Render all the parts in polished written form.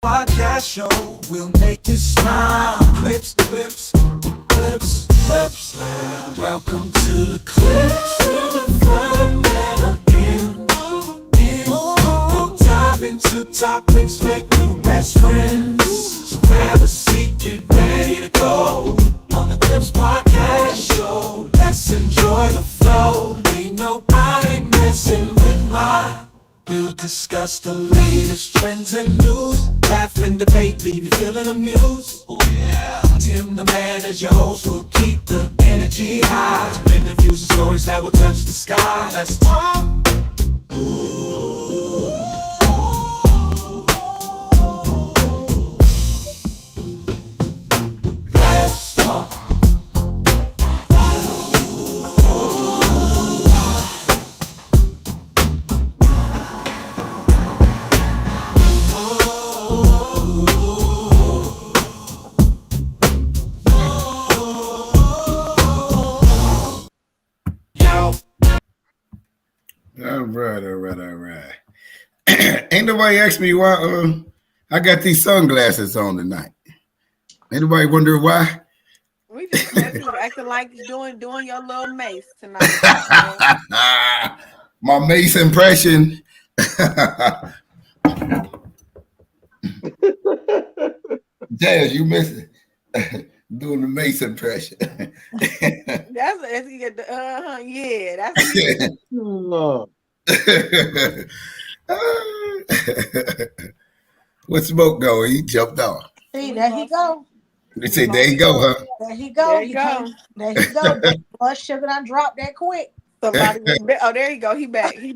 Podcast show will make you smile. Clips, clips, clips, clips. Welcome to the clips. Feel the fun never ends. We'll dive into topics, make new best friends. So grab a seat, get ready to go on the Clips Podcast show. Let's enjoy the flow. Ain't nobody messing with mine. We'll discuss the latest trends and news. Laugh and debate, leave you feeling amused. Oh yeah. Tim the man as your host will keep the energy high. Interviews and stories that will touch the sky. Let's talk. Let's talk. Yo. All right. Ain't nobody asked me why I got these sunglasses on tonight. Anybody wonder why? We just met you acting like you're doing your little mace tonight. My Mace impression. Jazz, you missed it. Doing the Mace impression. That's yeah. That's No. What smoke go? He jumped off. See, there he go. They say, there you go, huh? There he go. There you go. There he go. Blood sugar done dropped that quick. somebody. Oh, there you go. He back. I'm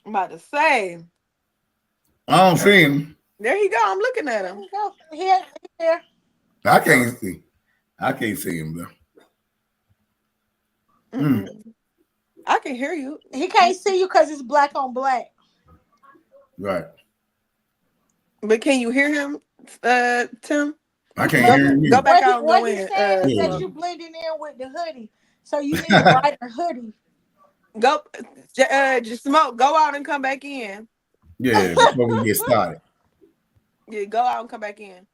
about to say. I don't see him. There he go. I'm looking at him. Go here. I can't see. I can't see him though. I can hear you. He can't see you because it's black on black. Right. But can you hear him, Tim? I can't hear him. Go back What out and what go he in. said is yeah. that you blending in with the hoodie. So you need a brighter hoodie. Go, just smoke. Go out and come back in. Yeah, before we get started. Yeah, go out and come back in.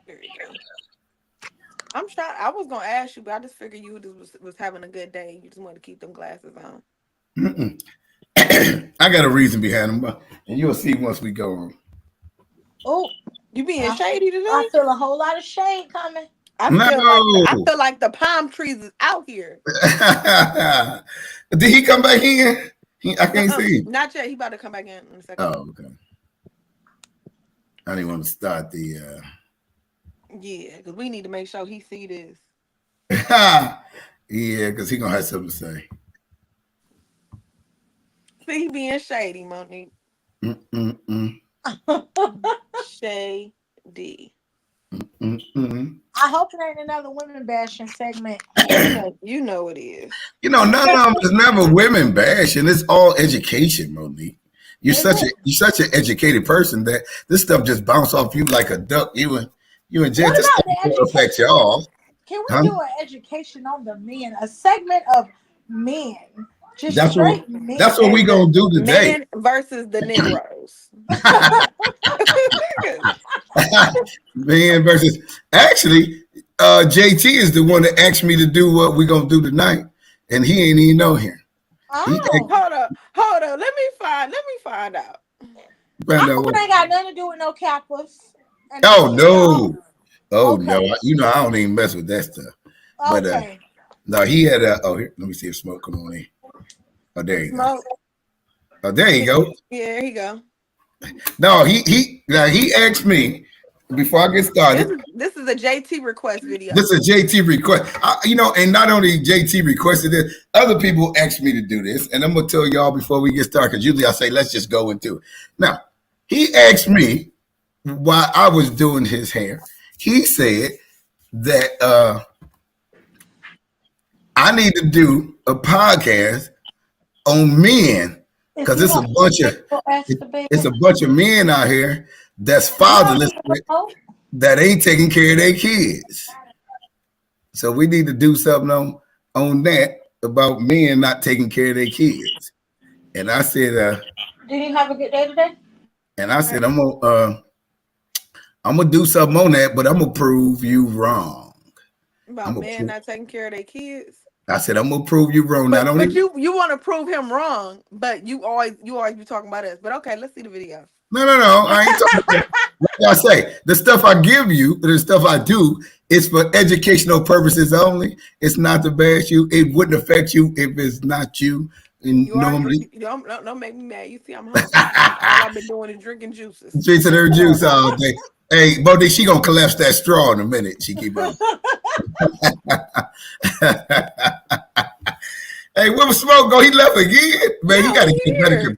There you go. I'm trying. I was gonna ask you, but I just figured you just was having a good day. You just wanted to keep them glasses on. I got a reason behind them, and you'll see once we go on. Oh, You being shady today? I feel a whole lot of shade coming. I feel like the palm trees is out here. Did he come back in? I can't see him. Not yet. He about to come back in a second. Oh, okay. I didn't want to start the. Yeah, because we need to make sure he see this. Yeah, because he gonna have something to say. See, he being shady, Monique. Shady. I hope it ain't another women bashing segment. You know it is. You know, none of them is never women bashing. It's all education, Monique. You're such an educated person that this stuff just bounce off you like a duck. You and Jen, this stuff will affect y'all. Can we do an education on the men? A segment of men. Just That's men. That's what we gonna do today. Men versus the Negroes. Man versus actually, JT is the one that asked me to do what we gonna do tonight, and he ain't even know him. Oh. Hold up. Let me find out. I ain't got nothing to do with no Kappas. Oh no. You know I don't even mess with that stuff. But no, he had a. Oh, here, let me see if smoke come on in. Oh, there you go. Oh, there you go. Yeah, there you go. No, he asked me before I get started. This is a JT request video. This is a JT request. And not only JT requested it, other people asked me to do this, and I'm gonna tell y'all before we get started because usually I say let's just go into it. Now, he asked me while I was doing his hair. He said that I need to do a podcast on men because it's a bunch of men out here that's fatherless that ain't taking care of their kids. So we need to do something on that about men not taking care of their kids. And I said, Did you have a good day today? and I said, I'm gonna do something on that, but I'm gonna prove you wrong. About men not taking care of their kids. I said, I'm gonna prove you wrong. But you want to prove him wrong, but you always be talking about us. But okay, let's see the video. No. I ain't talking about that. Like I say, the stuff I give you, the stuff I do, is for educational purposes only. It's not to bash you. It wouldn't affect you if it's not you. And normally, don't make me mad. You see, I'm hungry. All I've been doing is drinking juices. Drinking her juice all day. Hey, Bodie, she gonna collapse that straw in a minute. She keep on. Hey, where was Smoke go? He left again. Man, he gotta get better.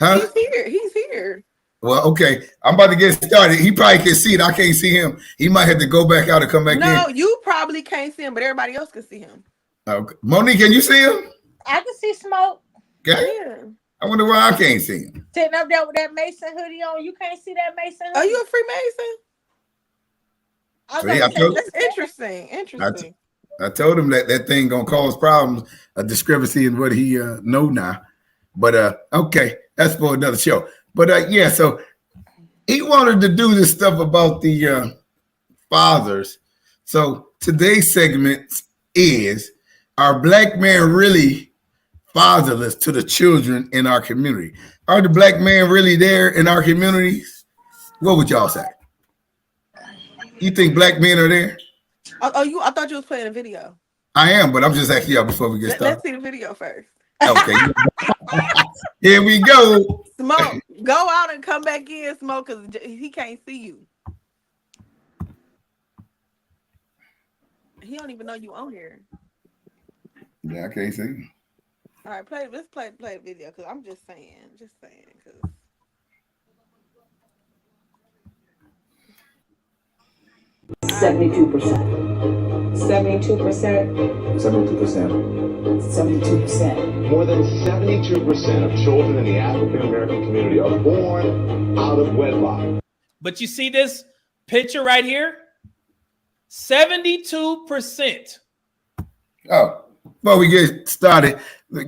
Huh? He's here. Well, okay. I'm about to get started. He probably can see it. I can't see him. He might have to go back out and come back in. No, you probably can't see him, but everybody else can see him. Okay. Monique, can you see him? I can see Smoke. Okay. Yeah. I wonder why I can't see him. Sitting up there with that Mason hoodie on. You can't see that Mason hoodie? Are you a Freemason? That's interesting. I told him that thing gonna cause problems, a discrepancy in what he know now. But okay, that's for another show. But yeah, so he wanted to do this stuff about the fathers. So today's segment is, are black men really fatherless to the children in our community? Are the black men really there in our communities? What would y'all say? You think black men are there? I thought you was playing a video. I am, but I'm just asking y'all before we get started. Let's see the video first. Okay. Here we go. Smoke, go out and come back in, Smoke, because he can't see you. He don't even know you on here. Yeah, I can't see you. All right, let's play the video, because I'm just saying, because 72%. 72%. 72%. More than 72% of children in the African American community are born out of wedlock. But you see this picture right here? 72%. Oh, before we get started,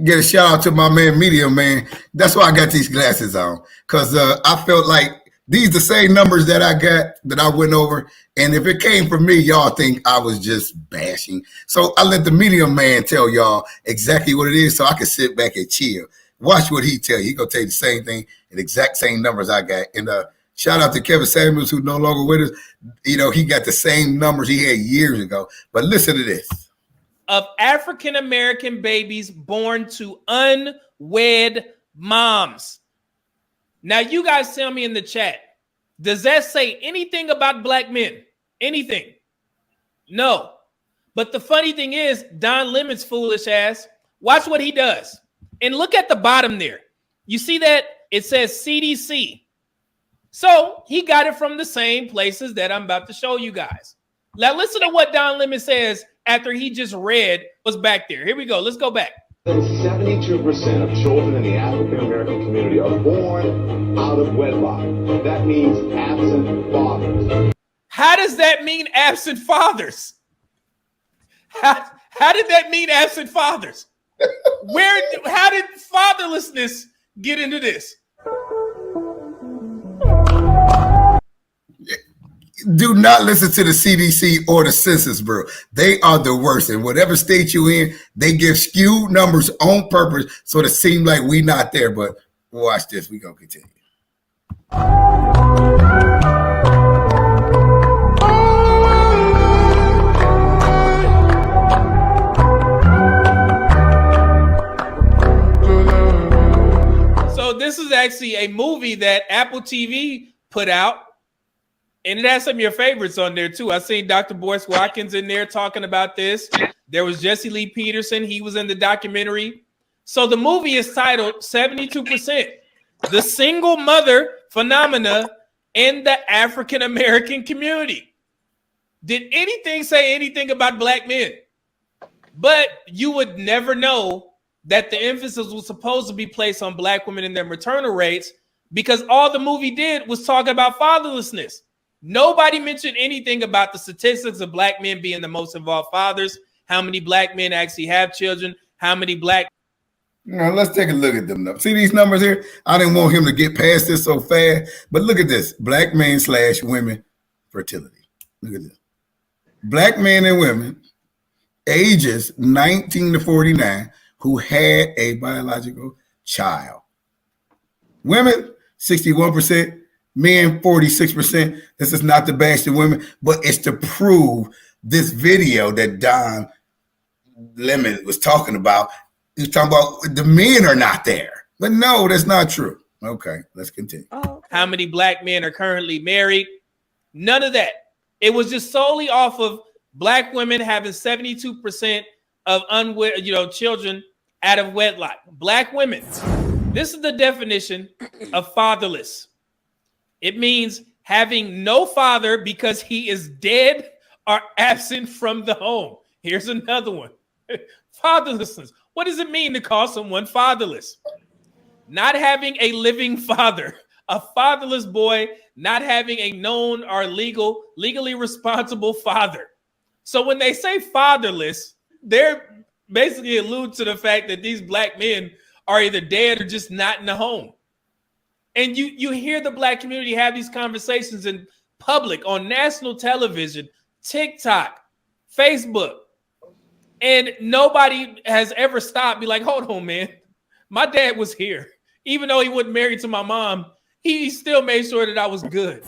get a shout out to my man, Media Man. That's why I got these glasses on, because I felt like these the same numbers that I got, that I went over. And if it came from me, y'all think I was just bashing. So I let the Medium Man tell y'all exactly what it is, so I can sit back and chill. Watch what he tell you. He gonna tell you the same thing, the exact same numbers I got. And shout out to Kevin Samuels, who's no longer with us. You know, he got the same numbers he had years ago. But listen to this. Of African American babies born to unwed moms. Now, you guys tell me in the chat, does that say anything about black men? Anything? No. But the funny thing is, Don Lemon's foolish ass, watch what he does. And look at the bottom there. You see that? It says CDC. So he got it from the same places that I'm about to show you guys. Now listen to what Don Lemon says after he just read what's back there. Here we go. Let's go back. 72% of children in the African American community are born out of wedlock. That means absent fathers. How does that mean absent fathers? How did that mean absent fathers? How did fatherlessness get into this? Do not listen to the CDC or the Census Bureau. They are the worst. In whatever state you're in, they give skewed numbers on purpose so it seems like we not there. But watch this. We're going to continue. So this is actually a movie that Apple TV put out. And it has some of your favorites on there, too. I seen Dr. Boyce Watkins in there talking about this. There was Jesse Lee Peterson. He was in the documentary. So the movie is titled 72%, The Single Mother Phenomena in the African American Community. Did anything say anything about black men? But you would never know that the emphasis was supposed to be placed on black women and their maternal rates, because all the movie did was talk about fatherlessness. Nobody mentioned anything about the statistics of black men being the most involved fathers. how many black men actually have children, how many black. Now, let's take a look at them. See these numbers here? I didn't want him to get past this so fast, but look at this. Black men / women fertility. Look at this. Black men and women ages 19 to 49 who had a biological child. Women, 61%. Men, 46%. This is not to bash the women, but it's to prove this video that Don Lemon was talking about. He's talking about the men are not there. But no, that's not true. Okay, let's continue. How many black men are currently married? None of that. It was just solely off of black women having 72% of children out of wedlock. Black women. This is the definition of fatherless. It means having no father because he is dead or absent from the home. Here's another one. Fatherlessness. What does it mean to call someone fatherless? Not having a living father. A fatherless boy not having a known or legally responsible father. So when they say fatherless, they're basically allude to the fact that these black men are either dead or just not in the home. And you hear the black community have these conversations in public, on national television, TikTok, Facebook, and nobody has ever stopped. Be like, hold on, man. My dad was here. Even though he wasn't married to my mom, he still made sure that I was good.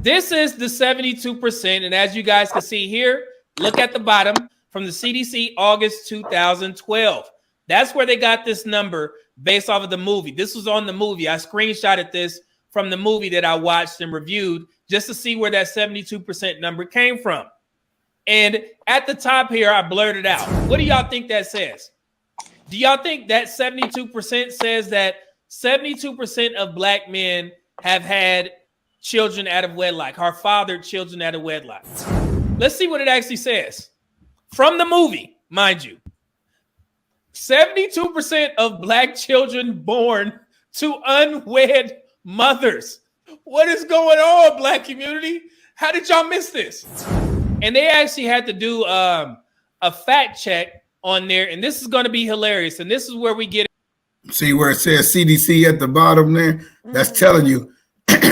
This is the 72%. And as you guys can see here, look at the bottom from the CDC, August 2012. That's where they got this number based off of the movie. This was on the movie. I screenshotted this from the movie that I watched and reviewed just to see where that 72% number came from. And at the top here, I blurred it out. What do y'all think that says? Do y'all think that 72% says that 72% of black men have had children out of wedlock, or fathered children out of wedlock? Let's see what it actually says. From the movie, mind you. 72% of black children born to unwed mothers. What is going on, black community? How did y'all miss this? And they actually had to do a fact check on there, and this is going to be hilarious. And this is where we get. See where it says CDC at the bottom there? That's telling you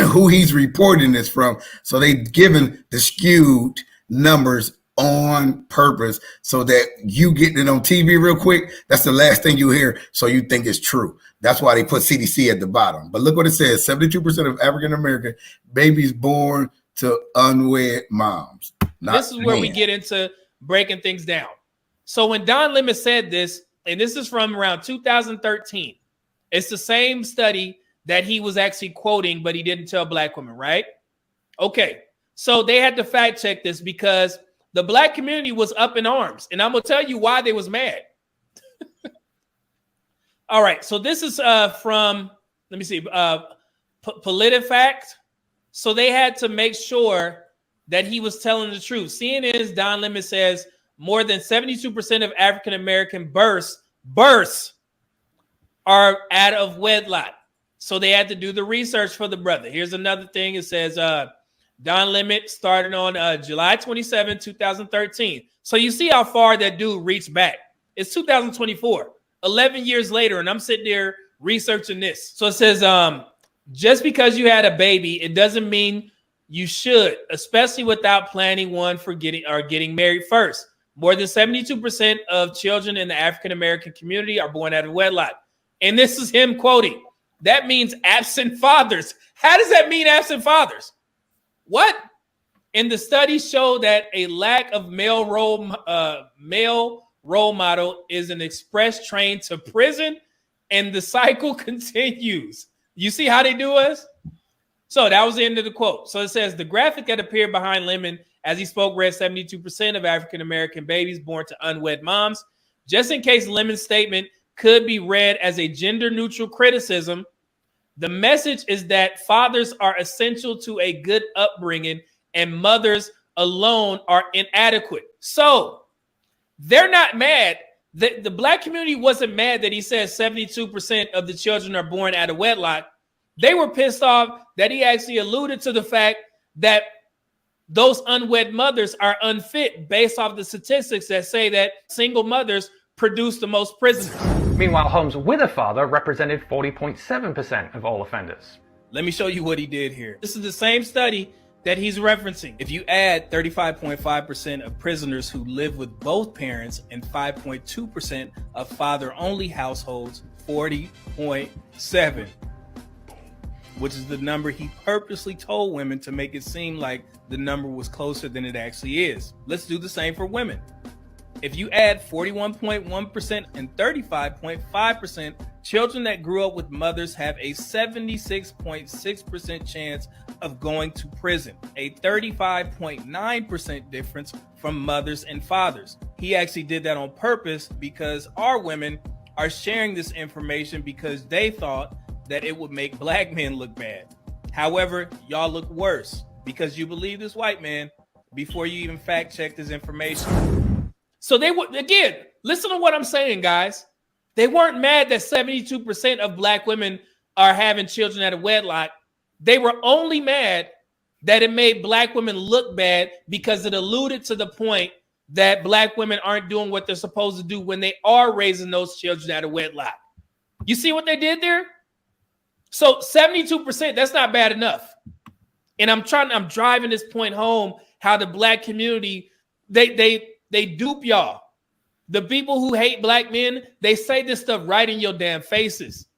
who he's reporting this from. So they've given the skewed numbers on purpose so that you get it on TV real quick. That's the last thing you hear, so you think it's true. That's why they put CDC at the bottom. But look what it says. 72% of African-American babies born to unwed moms. This is where we get into breaking things down. So when Don Lemon said this, and this is from around 2013, it's the same study that he was actually quoting, but he didn't tell black women, right? Okay, so they had to fact check this because the black community was up in arms, and I'm gonna tell you why they was mad. All right, so this is from, let me see, PolitiFact. So they had to make sure that he was telling the truth. CNN's Don Lemon says more than 72% of African-American births are out of wedlock. So they had to do the research for the brother. Here's another thing. It says Don Lemon started on July 27, 2013. So you see how far that dude reached back. It's 2024, 11 years later, and I'm sitting there researching this. So it says, just because you had a baby, it doesn't mean you should, especially without planning one for getting married first. More than 72% of children in the African-American community are born out of wedlock. And this is him quoting. That means absent fathers. How does that mean absent fathers? What? And the studies show that a lack of male role model is an express train to prison, and the cycle continues. You see how they do us? So that was the end of the quote. So it says the graphic that appeared behind Lemon as he spoke read 72% of African-American babies born to unwed moms. Just in case Lemon's statement could be read as a gender-neutral criticism, the message is that fathers are essential to a good upbringing and mothers alone are inadequate. So they're not mad. The black community wasn't mad that he said 72% of the children are born out of wedlock. They were pissed off that he actually alluded to the fact that those unwed mothers are unfit based off the statistics that say that single mothers produce the most prisoners. Meanwhile, homes with a father represented 40.7% of all offenders. Let me show you what he did here. This is the same study that he's referencing. If you add 35.5% of prisoners who live with both parents and 5.2% of father-only households, 40.7, which is the number he purposely told women to make it seem like the number was closer than it actually is. Let's do the same for women. If you add 41.1% and 35.5%, children that grew up with mothers have a 76.6% chance of going to prison, a 35.9% difference from mothers and fathers. He actually did that on purpose because our women are sharing this information because they thought that it would make black men look bad. However, y'all look worse because you believe this white man before you even fact check this information. So they would, again, listen to what I'm saying, guys. They weren't mad that 72% of black women are having children out of wedlock. They were only mad that it made black women look bad because it alluded to the point that black women aren't doing what they're supposed to do when they are raising those children out of wedlock. You see what they did there? So 72%, that's not bad enough. And I'm driving this point home, how the black community, they dupe y'all. The people who hate black men, they say this stuff right in your damn faces.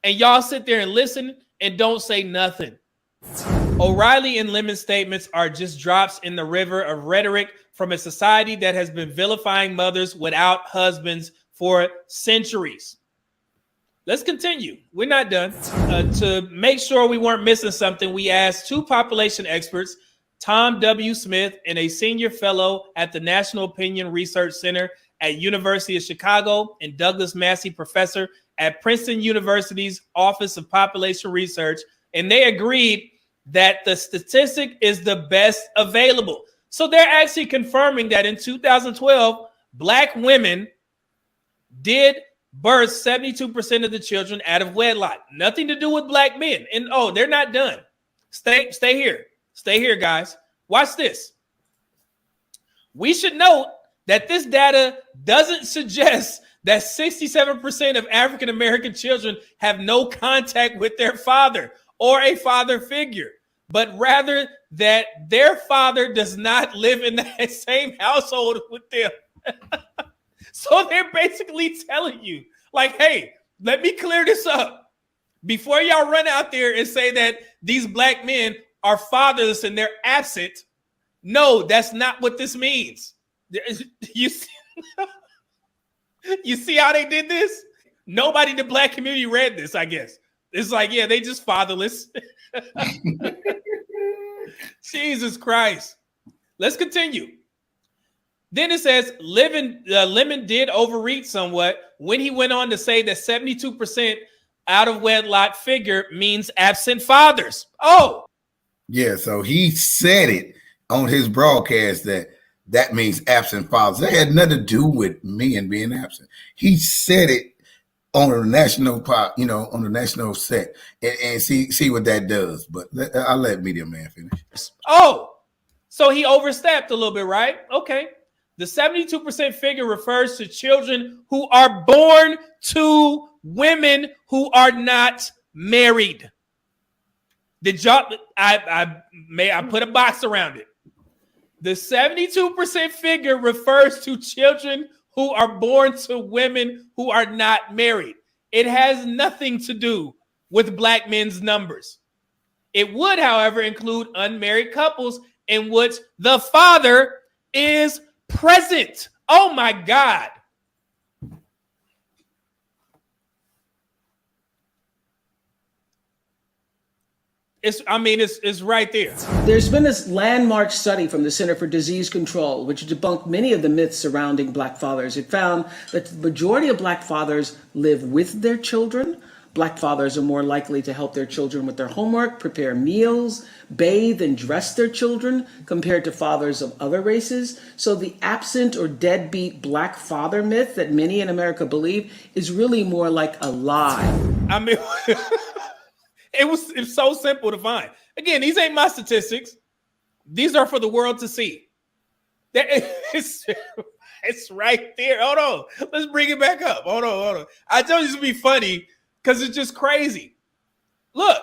And y'all sit there and listen and don't say nothing. O'Reilly and Lemon's statements are just drops in the river of rhetoric from a society that has been vilifying mothers without husbands for centuries. Let's continue. We're not done. To make sure we weren't missing something, we asked two population experts, Tom W. Smith and a senior fellow at the National Opinion Research Center at University of Chicago and Douglas Massey professor at Princeton University's Office of Population Research, and they agreed that the statistic is the best available. So they're actually confirming that in 2012, black women did birth 72% of the children out of wedlock. Nothing to do with black men. And oh, they're not done. Stay here. Stay here, guys. Watch this. We should note that this data doesn't suggest that 67% of African American children have no contact with their father or a father figure, but rather that their father does not live in that same household with them. So they're basically telling you, like, hey, let me clear this up before y'all run out there and say that these black men are fatherless and they're absent. No, that's not what this means. You see, you see how they did this? Nobody in the black community read this, I guess. It's like, yeah, they just fatherless. Jesus Christ. Let's continue. Then it says, Lemon did overreach somewhat when he went on to say that 72% out of wedlock figure means absent fathers. Oh. Yeah, so he said it on his broadcast that means absent fathers. That had nothing to do with men being absent. He said it on a national on the national set and see what that does. But I'll let Media Man finish. Oh, so he overstepped a little bit, right? Okay. The 72% figure refers to children who are born to women who are not married. I put a box around it. The 72% figure refers to children who are born to women who are not married. It has nothing to do with black men's numbers. It would, however, include unmarried couples in which the father is present. Oh my God. It's right there. There's been this landmark study from the Center for Disease Control, which debunked many of the myths surrounding black fathers. It found that the majority of black fathers live with their children. Black fathers are more likely to help their children with their homework, prepare meals, bathe and dress their children compared to fathers of other races. So the absent or deadbeat black father myth that many in America believe is really more like a lie. I mean, it's so simple to find. Again, these ain't my statistics. These are for the world to see. It's right there. Hold on. Let's bring it back up. Hold on. I told you this would be funny because it's just crazy. Look.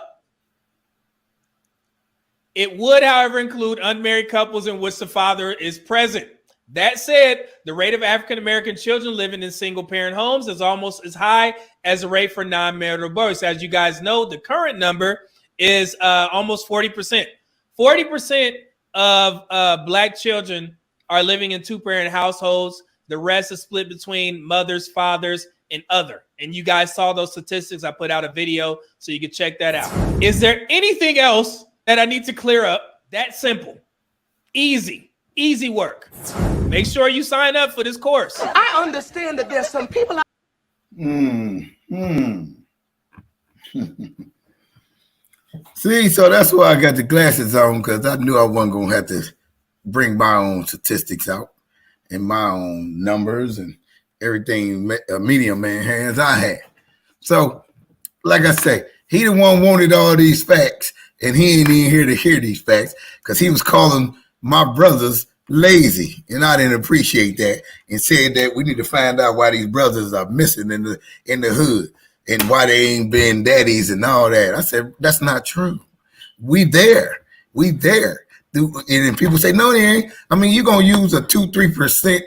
It would, however, include unmarried couples in which the father is present. That said, the rate of African American children living in single parent homes is almost as high as the rate for non-marital boys. As you guys know, the current number is almost 40%. 40% of Black children are living in two-parent households. The rest is split between mothers, fathers, and other. And you guys saw those statistics. I put out a video so you can check that out. Is there anything else that I need to clear up? That simple. Easy work. Make sure you sign up for this course. I understand that there's some people out. See, so that's why I got the glasses on, because I knew I wasn't going to have to bring my own statistics out and my own numbers and everything a media man has, I had. So, like I say, he the one wanted all these facts, and he ain't even here to hear these facts because he was calling my brothers lazy, and I didn't appreciate that, and said that we need to find out why these brothers are missing in the hood and why they ain't been daddies and all that. I said, that's not true. We there. And people say, no, they ain't. I mean, you're going to use a 2-3%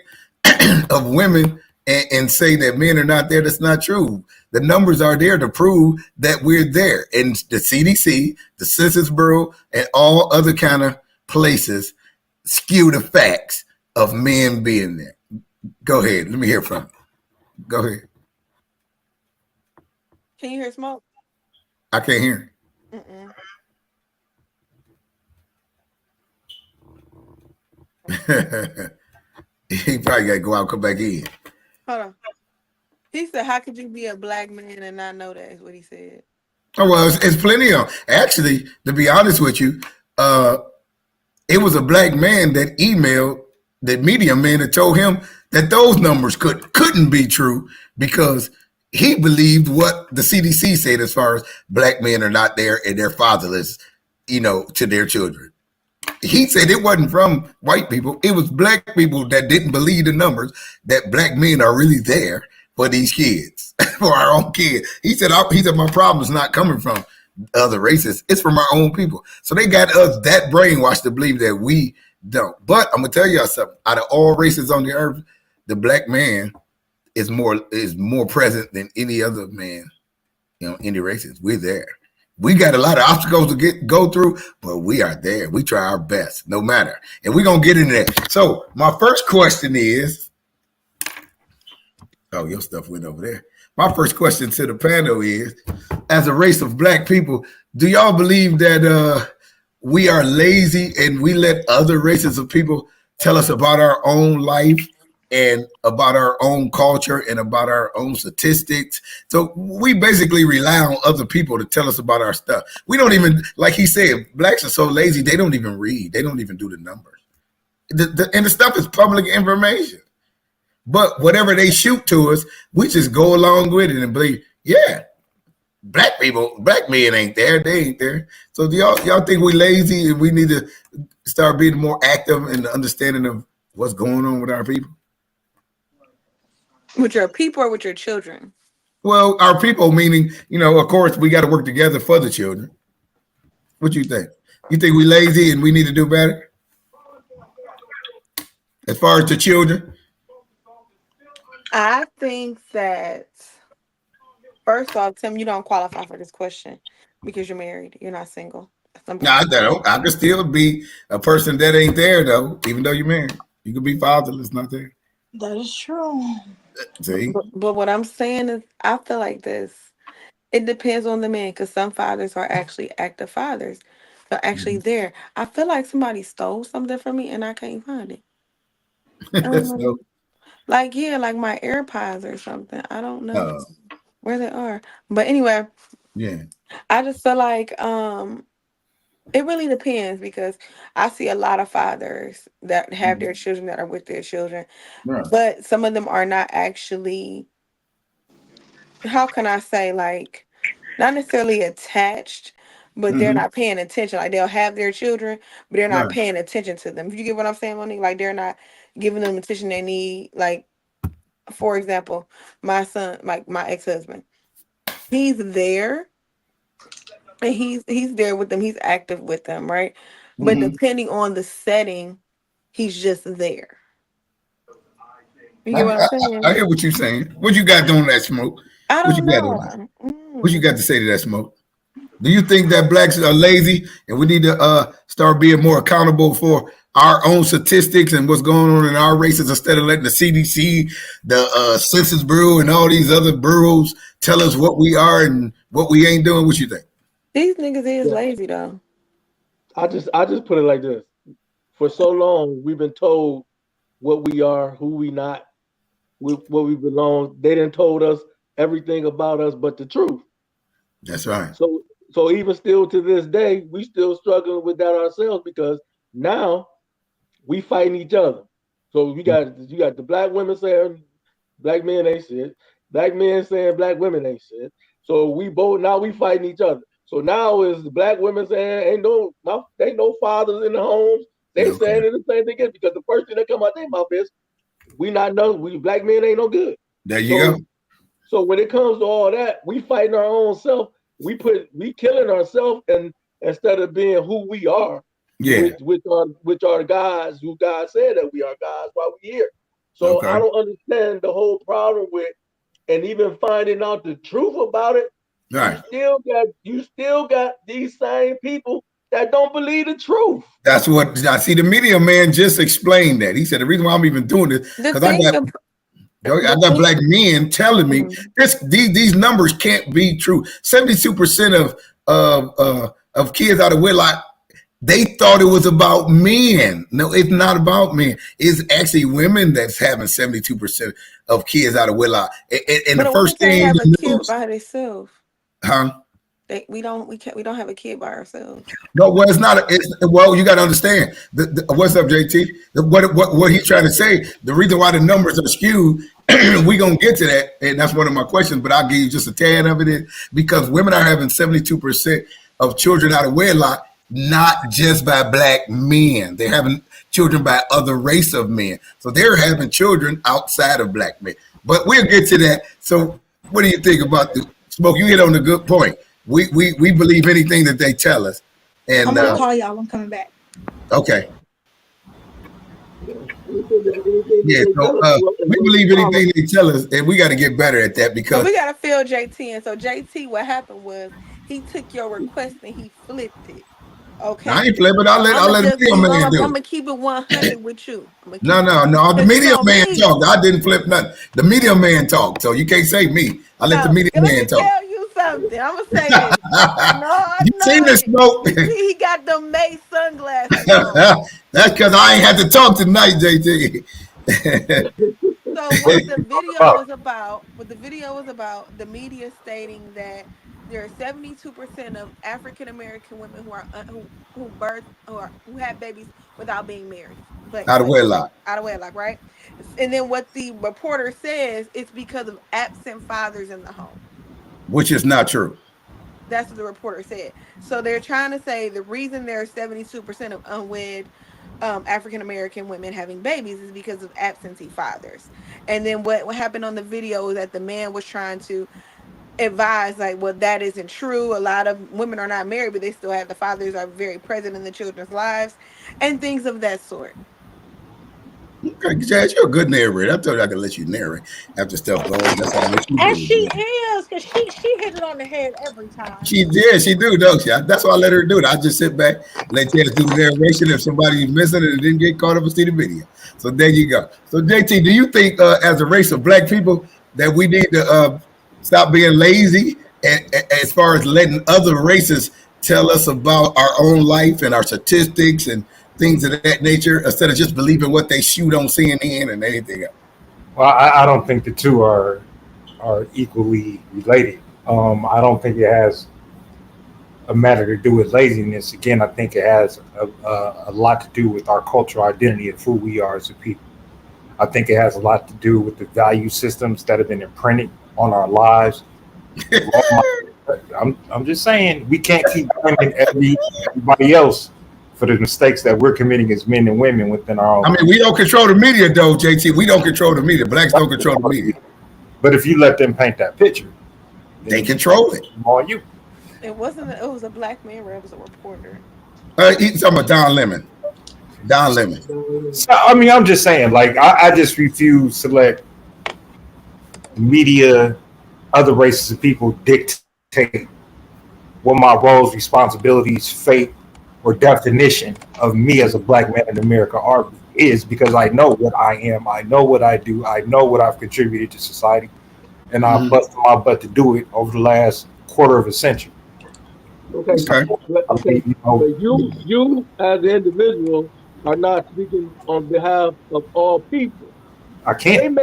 of women and say that men are not there. That's not true. The numbers are there to prove that we're there. And the CDC, the Census Bureau, and all other kind of places skew the facts of men being there. Go ahead. Let me hear from you. Go ahead. Can you hear smoke? I can't hear. He probably got to go out and come back in. Hold on. He said, how could you be a Black man and not know that? Is what he said. Oh, well, it's plenty of. Actually, to be honest with you, it was a Black man that emailed the media man that told him that those numbers couldn't be true because he believed what the CDC said as far as Black men are not there and they're fatherless, to their children. He said it wasn't from white people. It was Black people that didn't believe the numbers that Black men are really there for these kids, for our own kids. He said my problem is not coming from other races. It's from our own people. So they got us that brainwashed to believe that we don't. But I'm going to tell y'all something. Out of all races on the earth, the Black man is more present than any other man, any races. We're there. We got a lot of obstacles to go through, but we are there. We try our best, no matter. And we're going to get into that. So my first question is, oh, your stuff went over there. My first question to the panel is, as a race of Black people, do y'all believe that we are lazy and we let other races of people tell us about our own life and about our own culture and about our own statistics? So we basically rely on other people to tell us about our stuff. We don't even, like he said, Blacks are so lazy, they don't even read. They don't even do the numbers. And the stuff is public information. But whatever they shoot to us, we just go along with it and believe, yeah, Black men ain't there. They ain't there. So do y'all think we lazy and we need to start being more active in the understanding of what's going on with our people? With your people or with your children? Well, our people, meaning, of course, we got to work together for the children. What do you think? You think we lazy and we need to do better? As far as the children? I think that, first off, Tim, you don't qualify for this question because you're married. You're not single. No, I can still be a person that ain't there, though, even though you're married. You could be fatherless, not there. That is true. See? But what I'm saying is, I feel like this. It depends on the man, because some fathers are actually active fathers. They're actually there. I feel like somebody stole something from me and I can't find it. So, Like my AirPods or something. I don't know where they are. But anyway, yeah, I just feel like it really depends, because I see a lot of fathers that have their children that are with their children, right. but some of them are not actually, how can I say, like, not necessarily attached, but they're Mm-hmm. not paying attention. Like they'll have their children, but they're not Right. paying attention to them. If you get what I'm saying, Monique, like they're not giving them the attention they need. Like, for example, my son, like my ex-husband, he's there and he's there with them. He's active with them, right? But Mm-hmm. depending on the setting, he's just there. You I, get what I'm I, I saying? hear what you're saying. What you got on that, Smoke? I What you don't got on know. that? What you got to say to that, Smoke? Do you think that blacks are lazy and we need to start being more accountable for our own statistics and what's going on in our races instead of letting the CDC, the Census Bureau, and all these other bureaus tell us what we are and what we ain't doing? What you think? These niggas is Yeah. lazy though. I just put it like this. For so long, we've been told what we are, who we not, what we belong. They didn't told us everything about us but the truth. That's right. So so even still to this day, we still struggling with that ourselves because now we fighting each other. So you got the black women saying black men ain't shit, black men saying black women ain't shit. So we both now we fighting each other. So now is the black women saying ain't no fathers in the homes. They Okay. saying it the same thing again because the first thing that come out their mouth is we black men ain't no good. There you go. So so when it comes to all that, we fighting our own self. We killing ourselves, and instead of being who we are, Yeah. which are guys who God said that we are guys while we here. So Okay. I don't understand the whole problem with, and even finding out the truth about it. Right. You still got these same people that don't believe the truth. That's what I see. The media man just explained that. He said the reason why I'm even doing this The because I thing, got the thing. black men telling me Mhm. these numbers can't be true. 72% of kids out of wedlock, they thought it was about men. No, it's not about men. It's actually women that's having 72% of kids out of wedlock. And But the a woman first can't thing have a the kid news, by herself. huh? We don't have a kid by ourselves. No, well, it's not. Well, you got to understand. What's up, JT? What he's trying to say? The reason why the numbers are skewed, we gonna get to that, and that's one of my questions. But I'll give you just a tad of it because women are having 72% of children out of wedlock, not just by black men. They're having children by other race of men. So they're having children outside of black men. But we'll get to that. So, what do you think about the smoke? You hit on a good point. We believe anything that they tell us. I'm And gonna call y'all. I'm coming back. okay, Anything that yeah. they So tell us and we what we believe follow. anything they tell us, and we got to get better at that So because we gotta fill JT in. So JT, what happened was he took your request and he flipped it. I Okay. ain't flipping. So I'll I'ma let the just media be man I'm do it. gonna keep it 100 with you. I'm gonna keep No, it no, 100. no. The Because you media know man me. talked. I didn't flip nothing. The media man talked, so you can't say me. I let the So media let man me talk. tell you something. I'm gonna say this. No, You see no. this smoke? You see, he got the May sunglasses on. That's because I ain't had to talk tonight, JT. So What are what the you talking video about? was about, the media stating that there are 72% of African American women who are who birth who have babies without being married, Out of but wedlock, out of wedlock, right? And then what the reporter says it's because of absent fathers in the home. which is not true. That's what the reporter said. So they're trying to say the reason there are 72% of unwed African American women having babies is because of absentee fathers. And then what happened on the video is that the man was trying to advise, like, well, that isn't true. A lot of women are not married, but they still have the fathers are very present in the children's lives and things of that sort. Okay, Jazz, you're a good narrator. I told you I could let you narrate after stuff goes. That's how I let you And do she it. is, because she hit it on the head every time. She do, don't she? That's why I let her do it. I just sit back, let Jazz do the narration. If somebody's missing it and didn't get caught up and see the video. So there you go. So JT, do you think as a race of black people that we need to stop being lazy as far as letting other races tell us about our own life and our statistics and things of that nature instead of just believing what they shoot on CNN and anything else? Well, I don't think the two are equally related. I don't think it has a matter to do with laziness. Again, I think it has a lot to do with our cultural identity of who we are as a people. I think it has a lot to do with the value systems that have been imprinted on our lives, the I'm just saying we can't keep blaming everybody else for the mistakes that we're committing as men and women within our own. I mean, we don't control the media, though, JT. We don't control the media. Blacks don't control the media. But if you let them paint that picture, they control it. All you. It wasn't. It was a black man. It was a reporter. He's talking about Don Lemon. Don Lemon. So, I mean, I'm just saying, like, I just refuse to let media, other races of people dictate what my roles, responsibilities, fate, or definition of me as a black man in America is, because I know what I am, I know what I do, I know what I've contributed to society, and I've busted my butt to do it over the last quarter of a century. Okay. Okay. So you as an individual are not speaking on behalf of all people. I can't.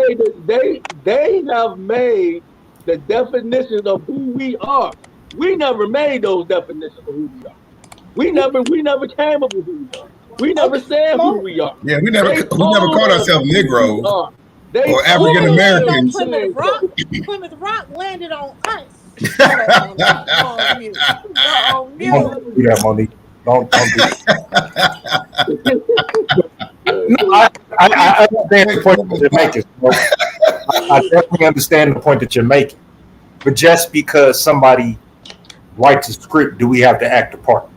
They have made the definitions of who we are. We never made those definitions of who we are. We never came up with who we are. We never said who we are. Yeah, we never called ourselves Negroes or African Americans. Plymouth Rock landed on us. Don't do that, Monique. Don't do that. No, I understand the point that you're making. I definitely understand the point that you're making. But just because somebody writes a script, do we have to act a part?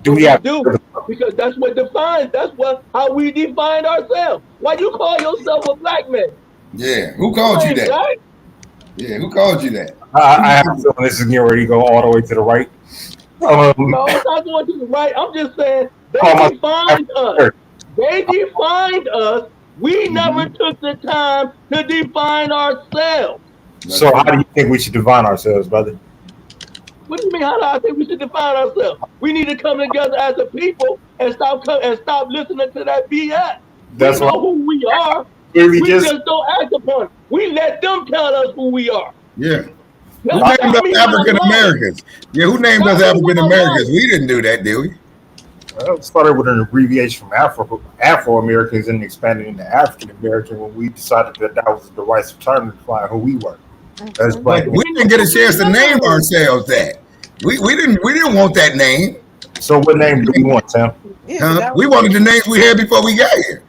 Do we have to? Because that's what defines. That's how we define ourselves. Why you call yourself a black man? Yeah, who called you that? Right? Yeah, who called you that? I have a feeling this is getting ready to go all the way to the right. No, it's not going to the right. I'm just saying they defined us. They defined us. We never took the time to define ourselves. So how do you think we should define ourselves, brother? What do you mean? How do I think we should define ourselves? We need to come together as a people and stop listening to that BS. That's we know who we are. We just don't act upon it. We let them tell us who we are. Yeah. Who named us African Americans? Yeah, who named us African Americans? We didn't do that, did we? Well, it started with an abbreviation from Afro-Americans and expanded into African American when we decided that was the right term to define who we were. As black. We didn't get a chance to name ourselves that. We didn't want that name. So what name do we want, Sam? We wanted the names we had before we got here.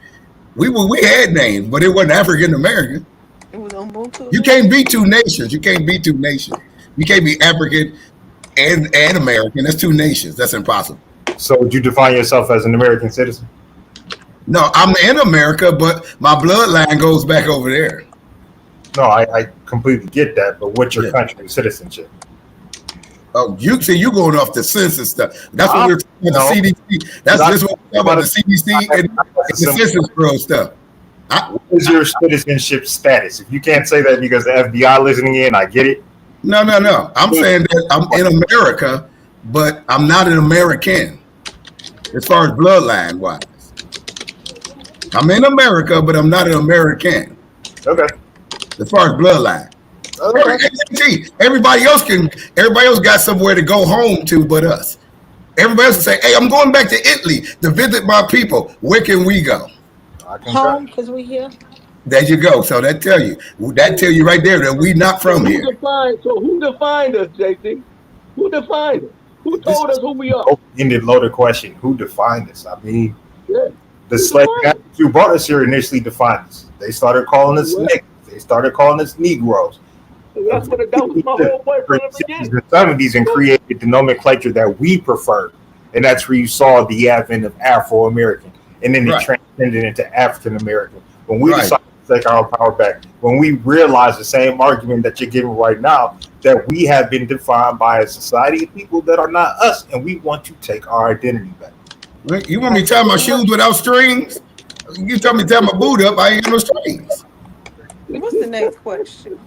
We had names, but it wasn't African American. It was Ubuntu. You can't be two nations. You can't be two nations. You can't be African and American. That's two nations. That's impossible. So would you define yourself as an American citizen? No, I'm in America, but my bloodline goes back over there. No, I completely get that, but what's your country citizenship? Oh, you going off the census stuff. That's what we're talking about, the CDC. That's what we're talking about, the CDC and the Census Bureau stuff. What is your citizenship status? If you can't say that because the FBI listening in, I get it. No. I'm saying that I'm in America, but I'm not an American as far as bloodline wise. I'm in America, but I'm not an American. Okay. As far as bloodline. Okay. Everybody else got somewhere to go home to but us. Everybody else will say, hey, I'm going back to Italy to visit my people. Where can we go? Home, because we here. There you go. So that tell you right there that we not from here. Who defined us, JT? Who defined us? Who told us who we are? Open-ended, loaded question. Who defined us? I mean, the slave who brought us here initially defined us. They started calling us niggas. They started calling us Negroes. That was my whole point from the beginning. The 70s and created the nomenclature that we preferred. And that's where you saw the advent of Afro-American. And then it transcended into African-American. When we decided to take our power back, when we realized the same argument that you're giving right now, that we have been defined by a society of people that are not us, and we want to take our identity back. Wait, you want me to tie my shoes without strings? You tell me to tie my boot up, I ain't got no strings. What's the next question?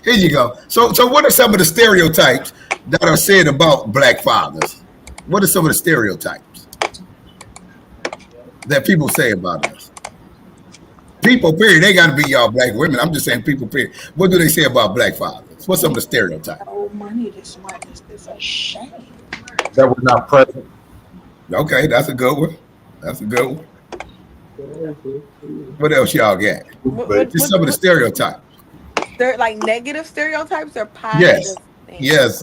Here you go. So what are some of the stereotypes that are said about black fathers? What are some of the stereotypes that people say about us? People, period. They got to be y'all black women. I'm just saying people, period. What do they say about black fathers? What's some of the stereotypes? Oh, money, this is a shame. That we're not present. Okay, that's a good one. That's a good one. What else y'all got? Just some of the stereotypes. They're like negative stereotypes or positive? Yes.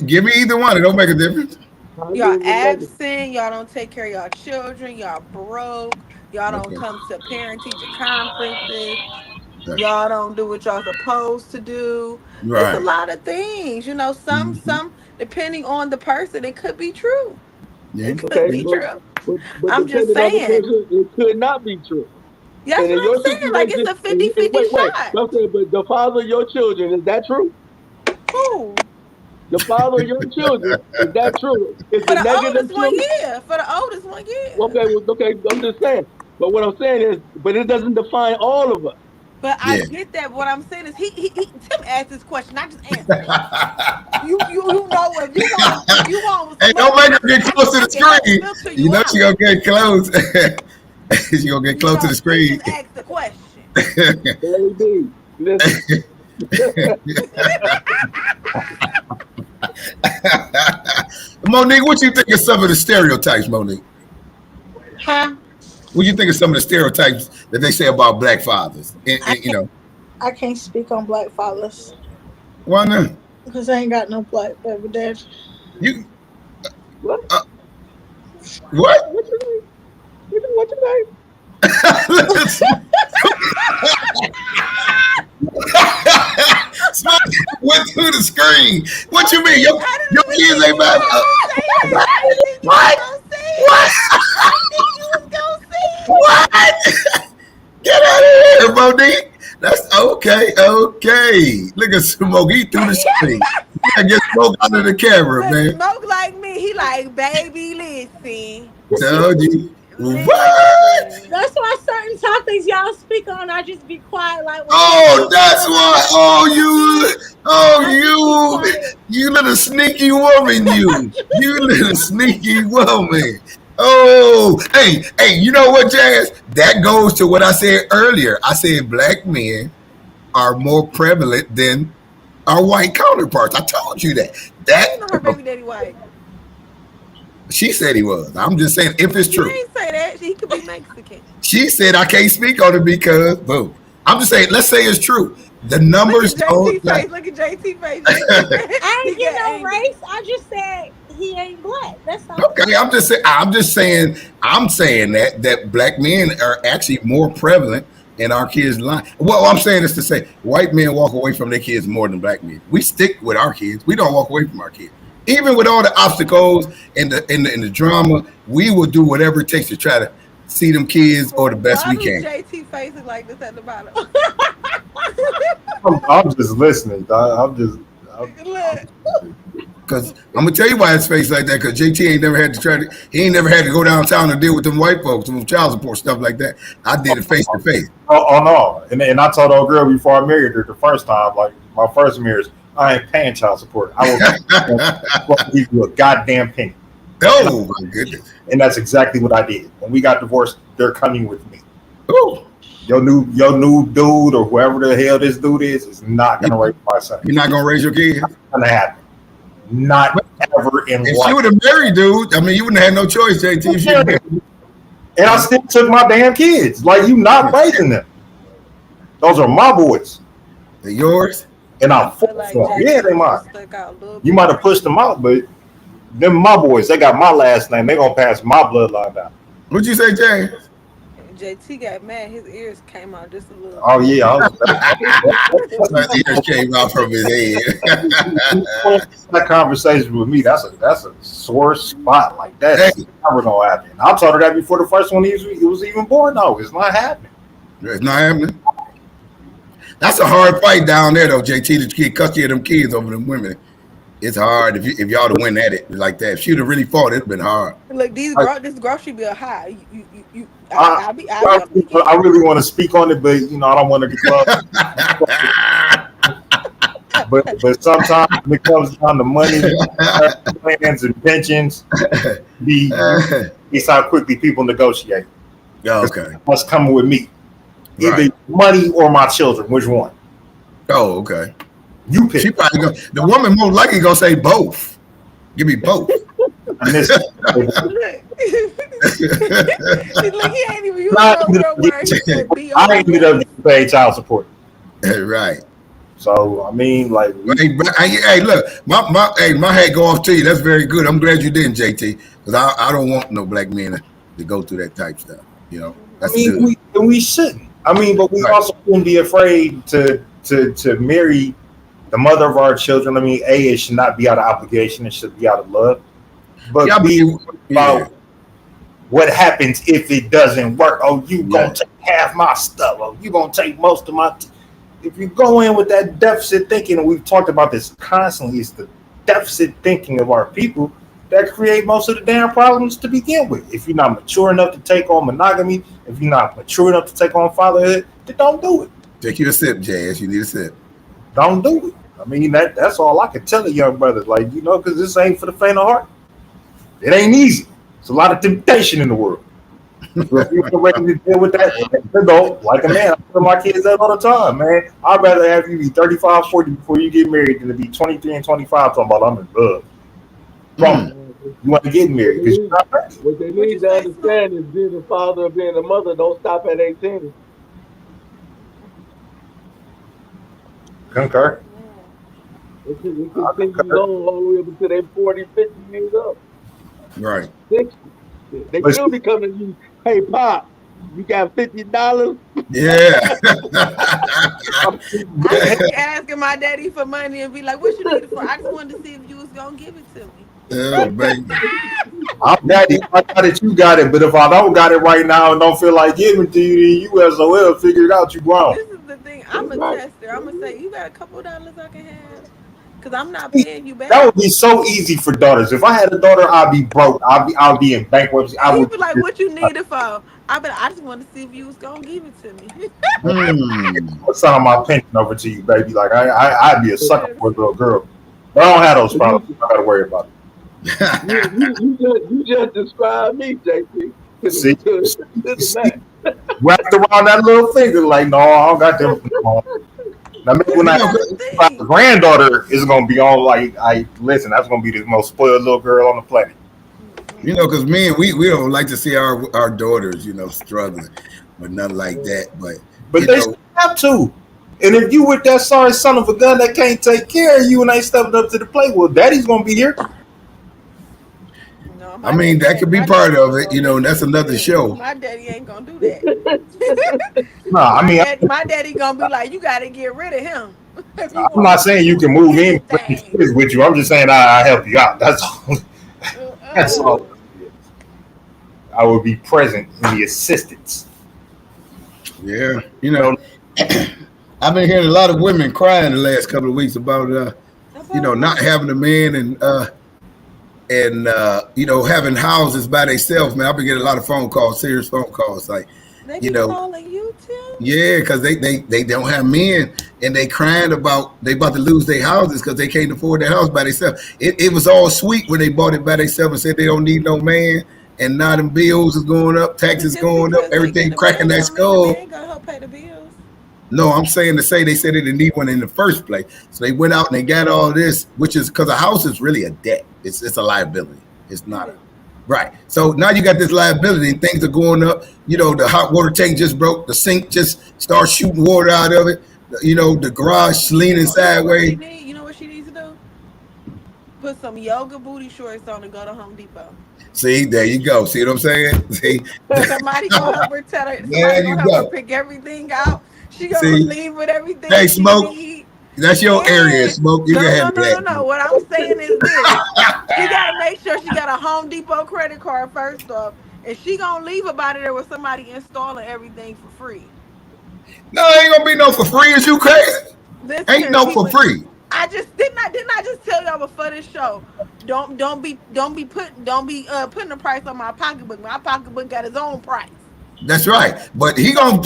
Give me either one. It don't make a difference. Positive Y'all and negative. absent. Y'all don't take care of y'all children. Y'all broke. Y'all don't Okay. come to parent teacher conferences. Right. Y'all don't do what y'all supposed to do. It's a Right. lot of things, you know. Mm-hmm. Some depending on the person, it could be true. Yeah. It could Okay, be true. but I'm just depending on the saying. person, it could not be true. That's And in what I'm your saying. Like it's situation, a 50-50 wait, shot. I'm saying, but the father of your children, is that true? Who? The father of your children, is that true? Is For the the negative oldest one, true? yeah. For the oldest one, yeah. Okay, well, okay, I'm just saying. But what I'm saying is, but it doesn't define all of us. But I Yeah. get that. What I'm saying is Tim asked this question. I just answered it. You know if you want Hey, don't smoke, make her get close to I the can help screen. filter You you know she out. gonna get close. She gonna get You close to the know, he screen. just asked the question. Baby, listen. Monique, what you think of some of the stereotypes, Monique? Huh? What do you think of some of the stereotypes that they say about black fathers? I You can't know, I can't speak on black fathers why not? because I ain't got no black baby dad. You What? uh, what? What you mean? What you mean? Smoke went through the screen. What you mean? Monique, I Your didn't even kids think ain't you bad. was gonna say it. I didn't think you was What? gonna say it. What? I didn't think you was gonna say it. What? Get out of here, Monique. That's okay. Okay. Look at Smoke. He through the screen. You gotta get Smoke out of the camera, Look, man. smoke like me. He like, baby, listen. Told you. What? Listen. That's why certain topics y'all speak on, I just be quiet. Like when Oh, JT that's said why. something funny, I just be quiet. You little sneaky woman, you little sneaky woman. Oh, hey, you know what, Jazz? That goes to what I said earlier. I said black men are more prevalent than our white counterparts. I told you that. How That you know her baby daddy white? she said he was. I'm just saying if it's He true. ain't say that. He could be Mexican. She said I can't speak on it because boom. I'm just saying, let's say it's true. The Look numbers at don't JT like face. Look at JT face. JT said I he ain't get got no angry. race. I just said he ain't black. That's all. okay, I'm saying that black men are actually more prevalent in our kids' life. Well, I'm saying is to say white men walk away from their kids more than black men. We stick with our kids. We don't walk away from our kids. Even with all the obstacles and the drama, we will do whatever it takes to try to see them kids or the best Why we do can. JT faces like this at the bottom? I'm just listening. Look, Cause I'm gonna tell you why his face like that. Cause JT ain't never had to he ain't never had to go downtown and deal with them white folks, them child support stuff like that. I did it face to face. Oh no! And I told old girl before I married her the first time, like my first marriage, I ain't paying child support. I will give you a goddamn penny. Oh my goodness! And that's exactly what I did. When we got divorced, they're coming with me. Oh, Your new dude or whoever the hell this dude is not gonna raise my son. you're not gonna raise your kids. It's not gonna happen. Not ever in If life. she would have married dude, I mean, you wouldn't have had no choice, JT. If she had married. And I still took my damn kids. Like you not raising them. Those are my boys. They're yours. And I I'm feel full like for them. Yeah, JT they would have mine. stuck out a little bit. You might have pushed them out, but them my boys. They got my last name. They gonna pass my bloodline down. What'd you say, James? JT got mad. His ears came out just a little. Oh yeah, The ears came out from his head. that conversation with me. That's a sore spot. Like that's Hey, never gonna happen. I told her that before the first one he was even born. No, it's not happening. it's not happening. That's a hard fight down there, though, JT. To get custody of them kids over them women. It's hard if y'all to win at it like that. If she'd have really fought, it'd been hard. Look, this grocery bill high. I, I'll be on the weekend. I really want to speak on it, but I don't want to declare. but sometimes when it comes down to money, plans, and pensions, it's how quickly people negotiate. Okay. What's coming with me? Either Right. money or my children. Which one? Oh, okay. You pick. She probably the woman most likely gonna say both. Give me both. Look, he ain't even using no real word. He said, I ended up getting paid child support. Right. So I mean, like we, Hey, look, my hat go off to you. That's very good. I'm glad you didn't, JT, because I don't want no black men to go through that type stuff. You know, I that's mean, good. we shouldn't. I mean, but we Right. also shouldn't be afraid to marry the mother of our children. I mean, it should not be out of obligation; it should be out of love. Yeah, But be yeah, about what happens if it doesn't work. Oh, you yeah. gonna take half my stuff? Oh, you gonna take most of my? If you go in with that deficit thinking, and we've talked about this constantly, it's the deficit thinking of our people that create most of the damn problems to begin with. If you're not mature enough to take on monogamy, if you're not mature enough to take on fatherhood, then don't do it. Take you a sip, Jazz. You need a sip. Don't do it. I mean, that's all I can tell a young brother. Like, because this ain't for the faint of heart. It ain't easy. It's a lot of temptation in the world. So if you're ready to deal with that, like a man, I tell my kids that all the time, man. I'd rather have you be 35, 40 before you get married than to be 23 and 25 talking about I'm in love. You want to get married because you're not ready. What they need to understand is being a father or being a mother don't stop at 18. Concur. It continues on all the way up until they're 40, 50 years old. Right. 60. They still be coming to you, hey, Pop, you got $50? Yeah. I be asking my daddy for money and be like, what you need it for? I just wanted to see if you was going to give it to me. Oh, baby. I'm daddy. I got it, you got it. But if I don't got it right now and don't feel like giving it to you, then you SOL figure it out. You grown. This is the thing. I'm a tester. I'm going to say, you got a couple dollars I can have? Because I'm not paying you back. That would be so easy for daughters. If I had a daughter, I'd be broke. I'll be in bankruptcy. I He would be like, what you need it for? I just want to see if you was going to give it to me. I'll sign my pension over to you, baby. Like I'd be a sucker for a little girl. But I don't have those problems. I gotta worry about it. You just described me, JP. See, wrapped around that little finger, like, no, I don't got them. Now, maybe when my granddaughter is gonna be on, like, listen, that's gonna be the most spoiled little girl on the planet. Because men, we don't like to see our daughters, struggling, but nothing like that. But they have to. And if you with that sorry son of a gun that can't take care of you and ain't stepping up to the plate, well, daddy's gonna be here. No, I mean, that could be part of it, and that's another show. My daddy ain't gonna do that. Nah, I mean, my daddy gonna be like, you gotta get rid of him. I'm not saying you can move in with you. I'm just saying I help you out. That's all. That's all. I will be present in the assistance. Yeah, I've been hearing a lot of women crying the last couple of weeks about not having a man and having houses by themselves. Man, I've been getting a lot of phone calls, serious phone calls, like they be calling you too. Yeah, because they don't have men and they crying about they about to lose their houses because they can't afford their house by themselves. It was all sweet when they bought it by themselves and said they don't need no man. And now them bills is going up, taxes going up, everything cracking that skull. They ain't gonna help pay the bills. No, I'm saying to say they said they didn't need one in the first place. So they went out and they got all this, which is because a house is really a debt. It's a liability. It's not right. So now you got this liability and things are going up. The hot water tank just broke. The sink just started shooting water out of it. The garage leaning sideways. You know what she needs to do? Put some yoga booty shorts on and go to Home Depot. See, there you go. See what I'm saying? See, somebody gonna help her tell her. There you help go. her pick everything out. She gonna leave with everything. Hey, Smoke. That's your area, Smoke. You can have that. No. What I'm saying is this: she gotta make sure she got a Home Depot credit card first off, and she gonna leave about it there with somebody installing everything for free. No, ain't gonna be no for free. Is you crazy? Ain't no for free. I just didn't I just tell y'all before this show, don't be putting the price on my pocketbook. My pocketbook got its own price. That's right. But he gonna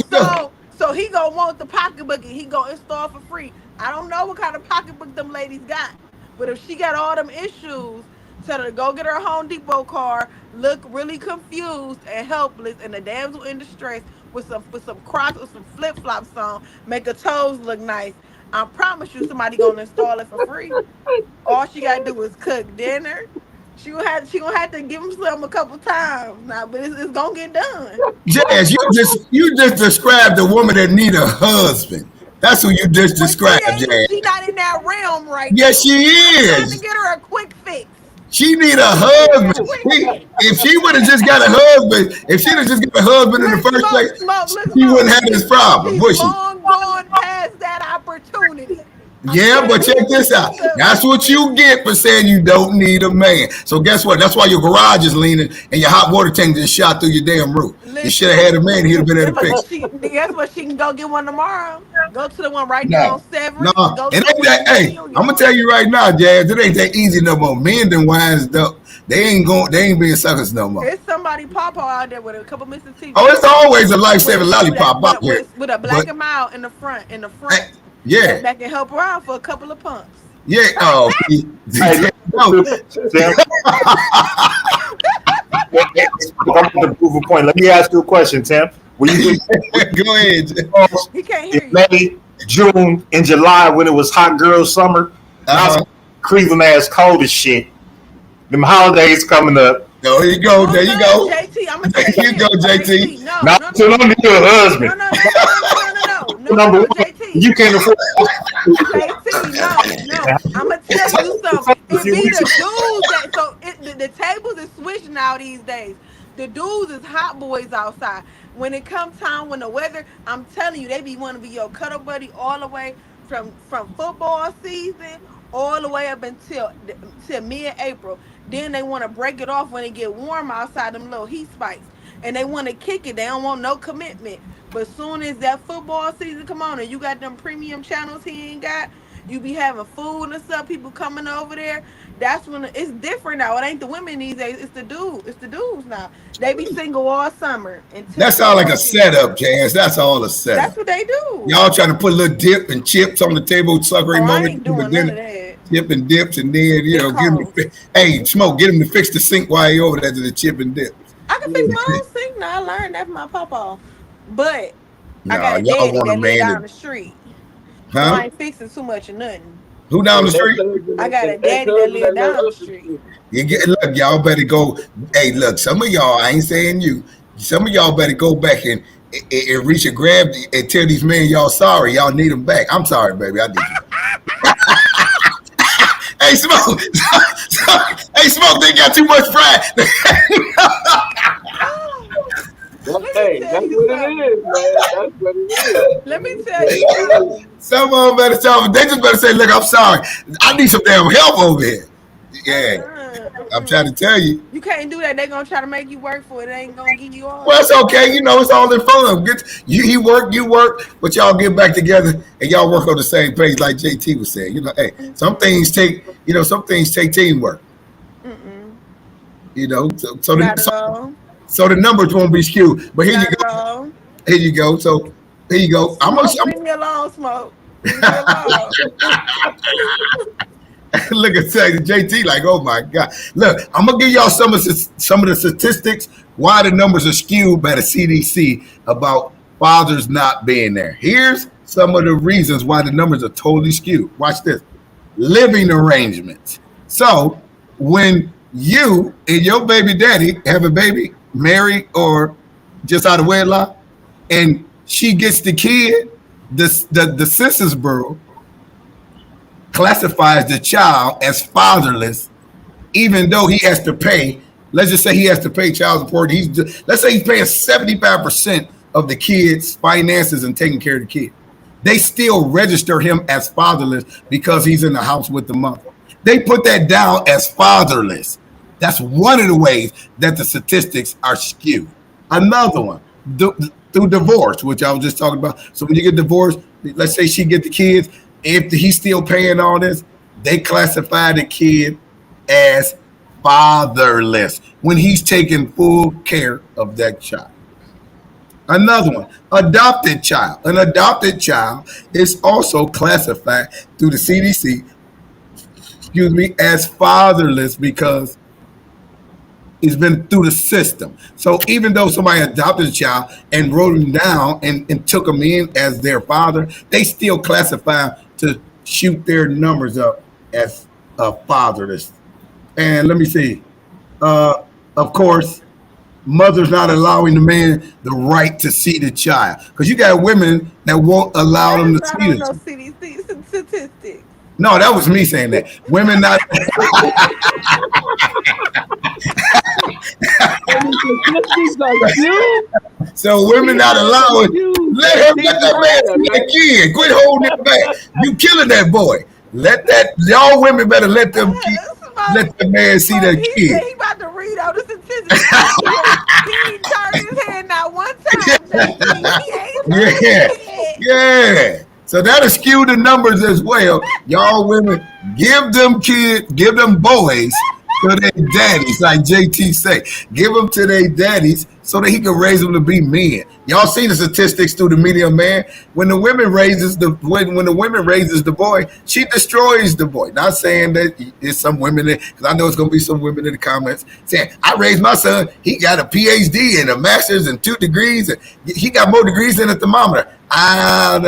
so he gonna want the pocketbook and he gonna install for free. I don't know what kind of pocketbook them ladies got, but if she got all them issues, tell her to go get her Home Depot card, look really confused and helpless and a damsel in distress with some Crocs or some flip flops on, make her toes look nice. I promise you somebody gonna install it for free. All she gotta do is cook dinner. She gonna have to give him some a couple times now, but it's gonna get done. Jazz, you just described a woman that need a husband. That's who you just But she described, ain't. Jazz. She not in that realm right Yes, now. she I'm trying to is. get her a quick fix. She need a I'm giving her a husband. quick fix. If she would have just got a husband, if she'd have just got a husband in the Look, first place, look, she wouldn't smoke. have this problem, She's would she? long gone past that opportunity. I'm Yeah, but telling check you, this out. sister. That's what you get for saying you don't need a man. So guess what? That's why your garage is leaning and your hot water tank just shot through your damn roof. You should have Listen, had a man. He'd have been able to fix it. guess what? She can go get one tomorrow. Go to the one right there on No, no, Severance. Go it to the ain't one that. in Hey, Union. I'm gonna tell you right now, Jazz. It ain't that easy no more. Men done wise up. They ain't going. They ain't being suckers no more. It's somebody pawpaw out there with a couple missing teeth. Oh, it's always a with life-saving lollipop out here. with a But black and mild in the front hey, yeah, that can help her out for a couple of pumps. yeah. Oh, Hey, no. Tim, I'm going to prove a point. Let me ask you a question, Tim. When you Go ahead. He can't in hear you. May, June, and July when it was hot girl summer, Uh-huh. Cleveland ass cold as shit. Them holidays coming up. There you go. There you go. JT, I'm gonna tell There you go, JT. No, Not no, until I'm your husband. no, Number one, JT. you can't afford. JT, no. I'm gonna tell you something. It be the dudes that the tables is switching now these days. The dudes is hot boys outside. When it comes time when the weather, I'm telling you, they be want to be your cuddle buddy all the way from football season all the way up until mid-April. Then they want to break it off when it get warm outside them little heat spikes. And they want to kick it. They don't want no commitment. But soon as that football season come on and you got them premium channels he ain't got, you be having food and stuff, people coming over there. That's when it's different now. It ain't the women these days, it's the dudes. It's the dudes now. They be single all summer until That sounds like a setup, Jazz. That's all a That's setup. what they do. Y'all trying to put a little dip and chips on the table, sucker Oh, I moment, ain't but doing then none of that. chip and dips, and then It get him costs. hey, Smoke, get him to fix the sink while he over there to the chip and dip. I can fix my own sink now. I learned that from my papa. But I Nah, got a y'all daddy want a that live man down to, the street. So I huh? ain't fixing too much of nothing. Who down the His street? ex-husband I got a and daddy that ex-husband live that live down the up the street. street. You get look, y'all better go. Hey, look, some of y'all, I ain't saying you. Some of y'all better go back and reach and grab and tell these men y'all sorry. Y'all need them back. I'm sorry, baby. I need you. Hey, Smoke. Hey, Smoke. They got too much pride. Let me Hey, tell that's you what it something. is, man. That's what it is. Let me tell you something. Some of them better tell them. They just better say, "Look, I'm sorry. I need some damn help over here." Yeah, I'm trying to tell you. You can't do that. They're gonna try to make you work for it. They ain't gonna give you Well, all. it's okay. It's all in fun. He work, you work, but y'all get back together and y'all work on the same page, like JT was saying. Hey, some things take teamwork. Mm-mm. Not at So, all. so the numbers won't be skewed. But here you Not at go. all. Here you go. So here you go. Smoke, leave me alone, smoke. Leave me alone. Look at JT like, oh my God. Look, I'm gonna give y'all some of the statistics why the numbers are skewed by the CDC about fathers not being there. Here's some of the reasons why the numbers are totally skewed. Watch this. Living arrangements. So when you and your baby daddy have a baby, married or just out of wedlock, and she gets the kid, the census bureau classifies the child as fatherless, even though he has to pay. Let's just say he has to pay child support. Let's say he's paying 75% of the kid's finances and taking care of the kid. They still register him as fatherless because he's in the house with the mother. They put that down as fatherless. That's one of the ways that the statistics are skewed. Another one, through divorce, which I was just talking about. So when you get divorced, let's say she get the kids, if he's still paying all this, they classify the kid as fatherless when he's taking full care of that child. Another one, adopted child. An adopted child is also classified through the CDC, as fatherless because he's been through the system. So even though somebody adopted a child and wrote him down and took him in as their father, they still classify to shoot their numbers up as fatherless. And let me see. Of course, Mother's not allowing the man the right to see the child. Because you got women that won't allow them That's to not see on the no child. CDC statistics. No, that was me saying that. Women not And the statistics are skewed. so women These not are the allowing. skewed Let that man data, see that right? kid. Quit holding it back. You killing that boy. Let that y'all women better let them kid, let Smoke, the man see smoke. that He said kid. he about to read out the statistics. I see him. He ain't turned his head not one time, JT. He ain't turned Yeah, his head. yeah. So that'll skew the numbers as well. Y'all women, give them kids, give them boys to their daddies, like JT say. Give them to their daddies so that he can raise them to be men. Y'all see the statistics through the media, man. When the women raises the boy, she destroys the boy. Not saying that it's some women because I know it's gonna be some women in the comments saying I raised my son. He got a PhD and a master's and 2 degrees, and he got more degrees than a thermometer. And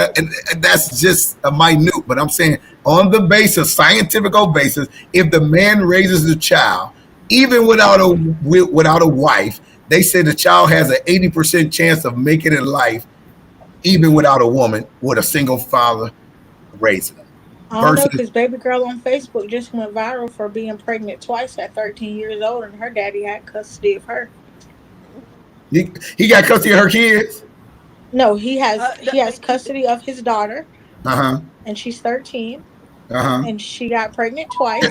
that's just a minute, but I'm saying on the basis, scientific basis, if the man raises the child, even without a wife, they say the child has an 80% chance of making it in life, even without a woman, with a single father raising them. I don't know, Versus, because baby girl on Facebook just went viral for being pregnant twice at 13 years old, and her daddy had custody of her. he got custody of her kids. No, he The, has custody of his daughter, Uh huh. and she's 13, Uh huh. and she got pregnant twice,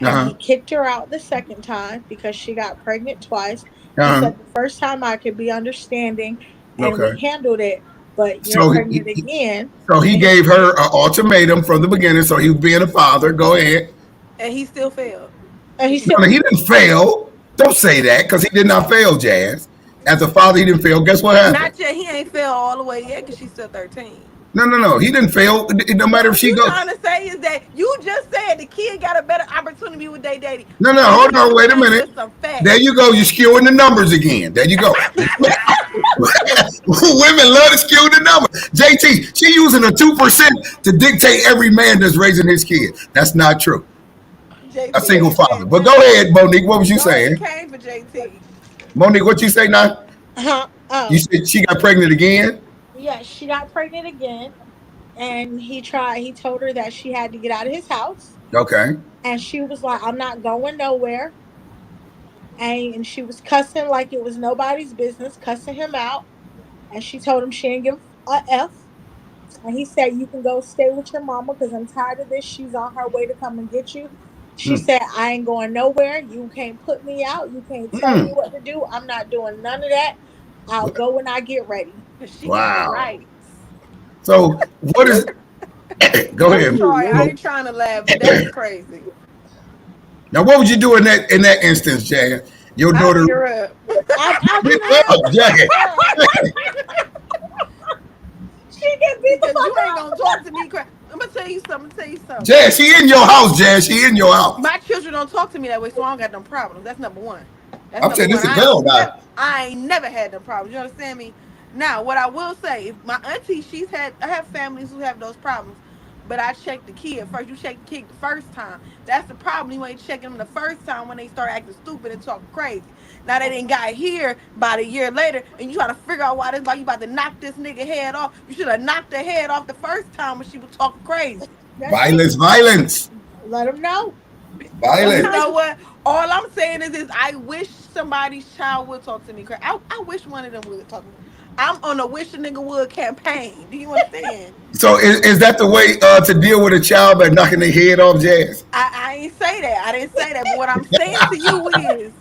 Uh and he huh. kicked her out the second time because she got pregnant twice. He Uh huh. said the first time I could be understanding and we Okay. handled it, but you're So pregnant again. he And gave her an ultimatum from the beginning. So he was being a father. Go ahead. and he still failed. he No, said, he didn't fail. Don't say that because he did not fail, Jazz. As a father, he didn't fail. Guess what happened? Not yet. He ain't failed all the way yet because she's still 13. No, no, no. He didn't fail. No So matter if what she you go. trying to say is that you just said the kid got a better opportunity with their daddy. No, no. So you Hold got on. to Wait a stand minute. with some facts. There you go. You're skewing the numbers again. There you go. Women love to skew the numbers. JT, she using a 2% to dictate every man that's raising his kid. That's not true. A JT single ain't father. said But go nothing. ahead, Monique. What was you Go ahead, saying? came for JT. Monique, what you say now? You oh, said she got pregnant again? yeah, she got pregnant again. And he told her that she had to get out of his house. Okay. And she was like, I'm not going nowhere. And she was cussing like it was nobody's business, cussing him out. And she told him she didn't give a F. And he said, you can go stay with your mama because I'm tired of this. She's on her way to come and get you. She Mm, said, I ain't going nowhere. You can't put me out. You can't tell me mm. what to do. I'm not doing none of that. I'll go when I get ready. Cause she got Wow. rights. So what is? Go I'm ahead. sorry, I Mo. ain't trying to laugh, but that's crazy. Now, what would you do in that instance, Jazz? Your I daughter. beat her up. I Get beat her up, up. Jazz. She get beat the Because you ain't gonna talk to me crap. I'm gonna tell you something. I'm gonna tell you something. Jazz, she in your house, Jazz. She in your house. My children don't talk to me that way, so I don't got them problems. That's number one. That's I'm number saying one. this is a girl now. I ain't never had them problems. You understand me? Now, what I will say, if my auntie, I have families who have those problems, but I check the kid first. You check the kid the first time. That's the problem. You ain't checking them the first time when they start acting stupid and talking crazy. Now they didn't got here about a year later, and you try to figure out why you about to knock this nigga head off. You should have knocked her head off the first time when she was talking crazy. That's it. Violence, violence, Let them know. You violence. know what? All I'm saying is I wish somebody's child would talk to me. I wish one of them would talk to me. I'm on a wish a nigga would campaign. Do you understand? So is that the way to deal with a child by knocking their head off, Jazz? I ain't say that. I didn't say that. But what I'm saying to you is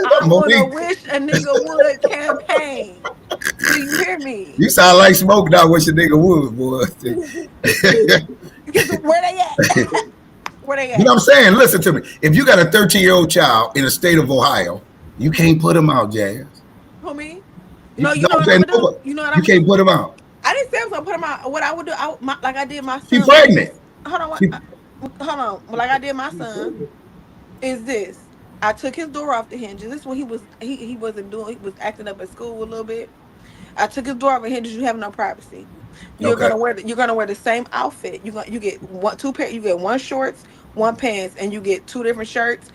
I'm on a Monique, wish a nigga would campaign. Do you hear you me? sound like smoke now. What your nigga would, boy. Because where they at? Where they You know at? what I'm saying? Listen to me. If you got a 13-year-old child in the state of Ohio, you can't put him out, Jazz. Who me? You No, know you know what I'm what I'm saying? gonna do? You know what You I'm gonna can't do? put him out. I didn't say I was gonna put him out. What I would do, like I did my She son. When he pregnant. was, hold on, She, hold on. Like I did my son. Is this? I took his door off the hinges. This when he wasn't doing. He was acting up at school a little bit. I took his door off the hinges. You have no privacy. okay. You're gonna wear the same outfit. You get one two pair. You get one shorts, one pants, and you get two different shirts,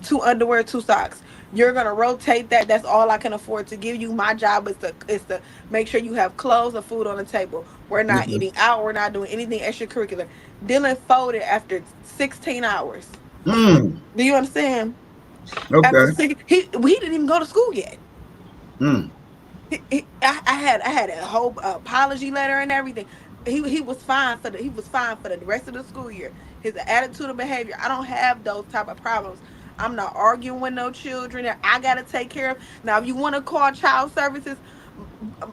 two underwear, two socks. You're gonna rotate that. That's all I can afford to give you. My job is to make sure you have clothes and food on the table. We're not Okay. eating out. We're not doing anything extracurricular. Dylan folded after 16 hours. Mm, Do you understand? After okay. six, he didn't even go to school yet. Mm, I had a whole apology letter and everything. He was fine for the rest of the school year. His attitude and behavior. I don't have those type of problems. I'm not arguing with no children that I gotta take care of. Now, if you want to call child services,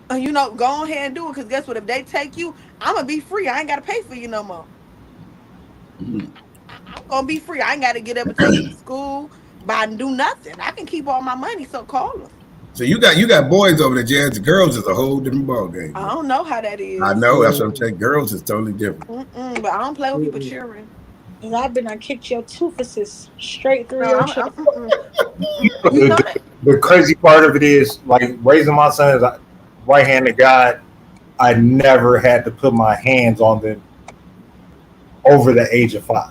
go ahead and do it. Cause guess what? If they take you, I'm gonna be free. I ain't gotta pay for you no more. mm. I'm gonna be free. I ain't gotta get up and take you to school, buy and do nothing. I can keep all my money. So call them. So you got boys over there, Jazz. The girls is a whole different ball game, I man. don't know how that I is. know. That's what I'm saying. Girls is totally different. But I don't play with people cheering. And I've been I kicked your toofuses straight through No, your I'm chest. you know The, that. the crazy part of it is, like, raising my son as a right-handed guy, I never had to put my hands on them over the age of 5.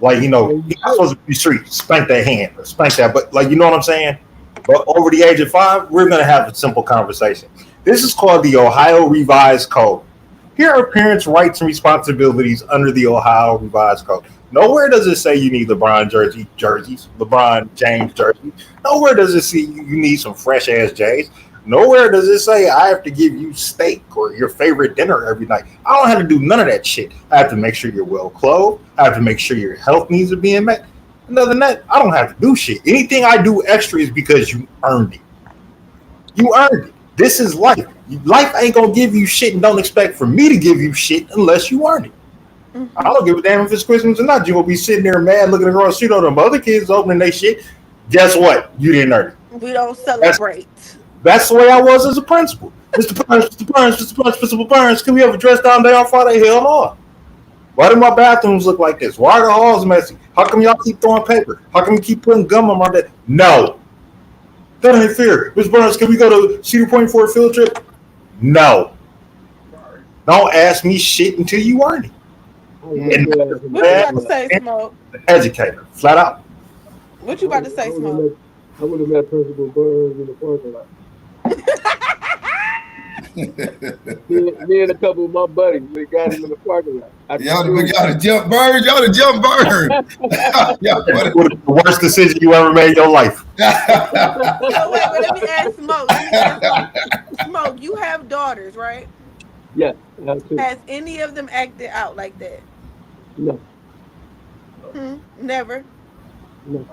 Like, you're not supposed to be street, spank that hand or spank that, but, like, you know what I'm saying? But over the age of 5, we're going to have a simple conversation. This is called the Ohio Revised Code. Here are parents' rights and responsibilities under the Ohio Revised Code. Nowhere does it say you need LeBron jerseys, LeBron James jerseys. Nowhere does it say you need some fresh ass J's. Nowhere does it say I have to give you steak or your favorite dinner every night. I don't have to do none of that shit. I have to make sure you're well clothed. I have to make sure your health needs are being met. And other than that, I don't have to do shit. Anything I do extra is because you earned it. You earned it. This is life. Life ain't gonna give you shit, and don't expect for me to give you shit unless you earn it. I don't give a damn if it's Christmas or not. You gonna be sitting there mad looking across the street on them other kids opening their shit. Guess what? You didn't earn it. We don't That's celebrate. that's the way I was as a principal. Mr. Burns, Mr. Burns, Mr. Burns, Principal Burns, can we have a dress down day on Friday? Hell no. Why do my bathrooms look like this? Why are the halls messy? How come y'all keep throwing paper? How come you keep putting gum on my bed? No. That ain't fair. Mr. Burns, can we go to Cedar Point for a field trip? No. Don't ask me shit until you earn it. And What you about to say, Smoke? educator, flat out. What you about to say, Smoke? I would have met Principal Burns in the parking lot. me and a couple of my buddies, we got him in the parking lot. Y'all got to jump bird. Y'all to jump bird. The worst decision you ever made in your life. So wait, but let me ask Smoke. Smoke, you have daughters, right? Yeah, I have two. Has any of them acted out like that? No. Never. No.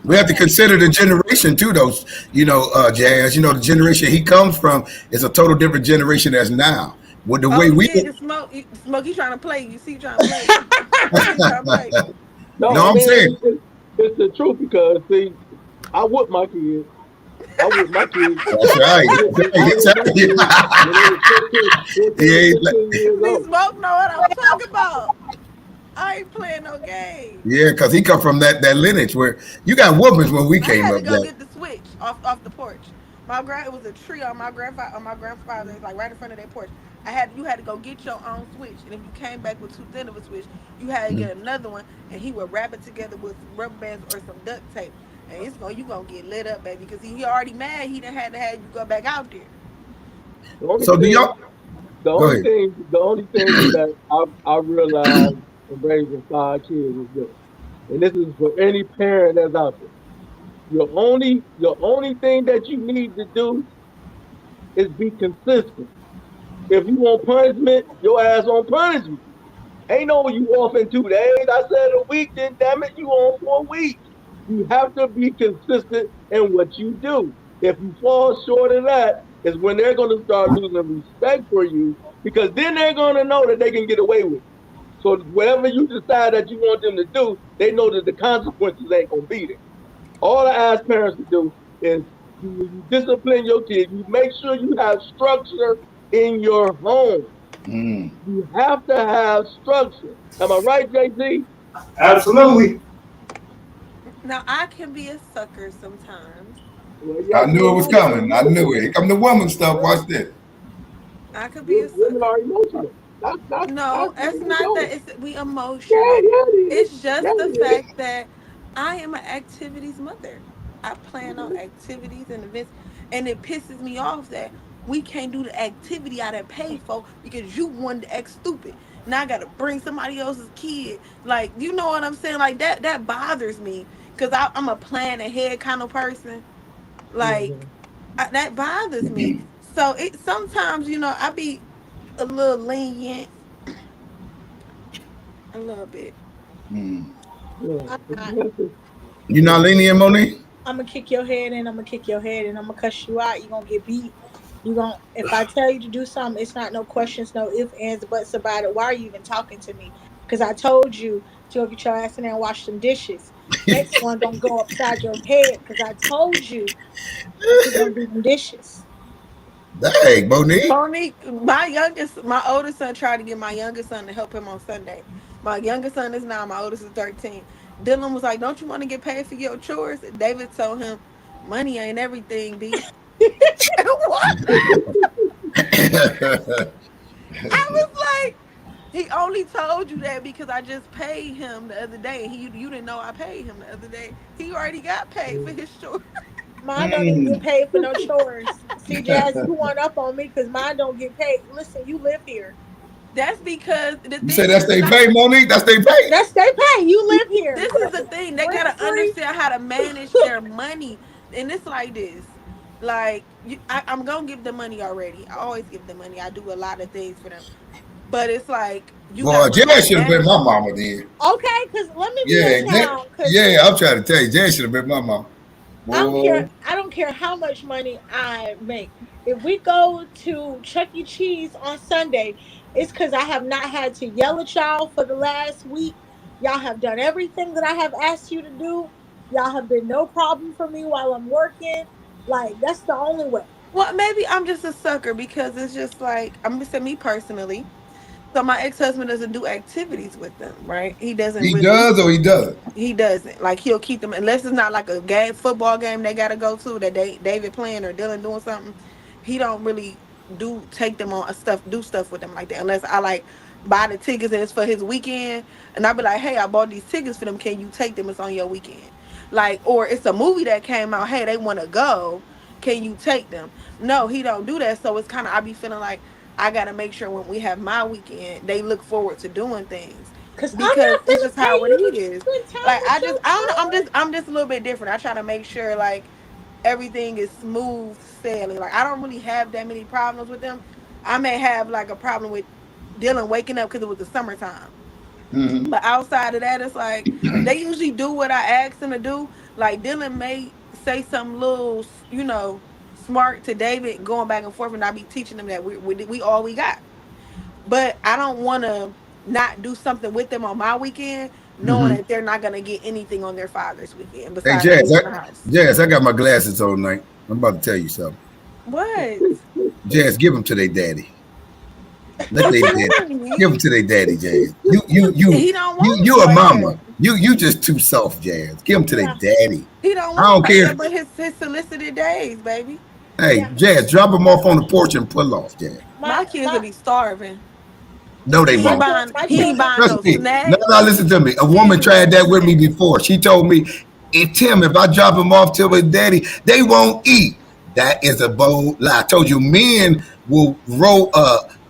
We have to consider the generation too, though. Jazz. The generation he comes from is a total different generation as now. With the way we, Smoke, you trying to play? You see, you trying to play? You trying to play? No, I'm saying it's the truth because see, I whip my kids. I whip my kids. That's right. Smoke know what I'm talking about. I ain't playing no game. Yeah, because he come from that lineage where you got whoopings when we came I had up. to go get the switch off the porch. It was a tree on my grandfather's, like right in front of that porch. You had to go get your own switch, and if you came back with too thin of a switch, you had to get another one, and he would wrap it together with some rubber bands or some duct tape, and you gonna get lit up, baby, because he already mad. He done had to have you go back out there. So do y'all? The only thing that I realized in raising 5 kids is this, and this is for any parent that's out there. Your only thing that you need to do is be consistent. If you want punishment, your ass on punishment. Ain't no you off in 2 days. I said a week, then damn it, you on for a week. You have to be consistent in what you do. If you fall short of that, is when they're going to start losing respect for you because then they're going to know that they can get away with it. So whatever you decide that you want them to do, they know that the consequences ain't going to be there. All I ask parents to do is you discipline your kids. You make sure you have structure in your home. You have to have structure. Am I right, JC? Absolutely. Now I can be a sucker sometimes. Well, I knew it was coming. I knew it. Here come the woman stuff. Watch this. I could be a sucker. Women are emotional. No, it's not that. We Yeah, emotional. yeah, it is. It's just Yeah, the it is. fact that I am an activities mother. I plan on activities and events, and it pisses me off that we can't do the activity I done paid for because you wanted to act stupid. Now I gotta bring somebody else's kid. Like, you know what I'm saying? Like that bothers me because I'm a plan ahead kind of person. Like that bothers me. So it sometimes, I be a little lenient, a little bit. Mm. I'm not. You not lenient, Monique? I'm gonna kick your head in. I'm gonna kick your head and I'm gonna cuss you out. You're gonna get beat. You gonna if I tell you to do something, it's not no questions, no ifs, ands, buts about it. Why are you even talking to me? Because I told you to go get your ass in there and wash some dishes. Next one gonna go upside your head because I told you to go do them dishes. Dang, Monique. Monique, my oldest son tried to get my youngest son to help him on Sunday. My youngest son is 9, my oldest is 13. Dylan was like, "Don't you want to get paid for your chores?" David told him, "Money ain't everything, B." What? I was like, he only told you that because I just paid him the other day. You didn't know I paid him the other day. He already got paid for his chores. Mine don't even get Mm. paid for no chores. See, Jazz, you want up on me because mine don't get paid. Listen, you live here. That's because the You say thing that's is, they pay, Monique? That's they pay. That's they pay. You live here. this is the thing. They Rent gotta free. understand how to manage their money, and it's like this. Like I'm gonna give them money already. I always give them money. I do a lot of things for them, but it's like you Boy, gotta learn how Jay to should have been manage my your money. mama then. Okay, because let me be a Yeah, clown. Because yeah, I'm trying to tell you, Jay should have been my mama. I don't Boy. care. I don't care how much money I make. If we go to Chuck E. Cheese on Sunday, it's because I have not had to yell at y'all for the last week. Y'all have done everything that I have asked you to do. Y'all have been no problem for me while I'm working. Like that's the only way. Well, maybe I'm just a sucker because it's just like I'm gonna say me personally. So my ex husband doesn't do activities with them, right? He doesn't He really. does or he doesn't? He doesn't. Like he'll keep them unless it's not like a football game they gotta go to that David playing or Dylan doing something. He don't really do take them on do stuff with them like that unless I like buy the tickets and it's for his weekend and I be like, hey, I bought these tickets for them. Can you take them? It's on your weekend. Like, or it's a movie that came out. Hey, they want to go. Can you take them? No, he don't do that. So it's kind of I be feeling like I gotta make sure when we have my weekend, they look forward to doing things Cause I'm because not it's finna just pay how it you to is. spend time Like with your I don't know. children. I'm just a little bit different. I try to make sure like everything is smooth sailing. Like I don't really have that many problems with them. I may have like a problem with Dylan waking up because it was the summertime. Mm-hmm. But outside of that, it's like they usually do what I ask them to do. Like Dylan may say some little, smart to David, going back and forth, and I be teaching them that we all we got. But I don't want to not do something with them on my weekend, knowing Mm-hmm. that they're not gonna get anything on their father's weekend Hey, besides being in the house. Jazz, I got my glasses on tonight. I'm about to tell you something. What? Jazz, give them to their daddy. Let What they you daddy. Give them mean? to their daddy, Jazz. You He don't you want you them a like mama. that. You just too soft, Jazz. Give them to their Yeah, daddy. He don't I want them don't like care. that. But his solicited days, baby. Hey, yeah. Jazz, drop them off on the porch and pull off, Jazz. My My kids will my be starving. No, they my won't. my He ain't children. buying Trust no me. No, snacks. no, listen to me. A He woman ain't buying tried no that with me snacks. before. She told me, hey, Tim, if I drop him off to his daddy, they won't eat. That is a bold lie. I told you, men will roll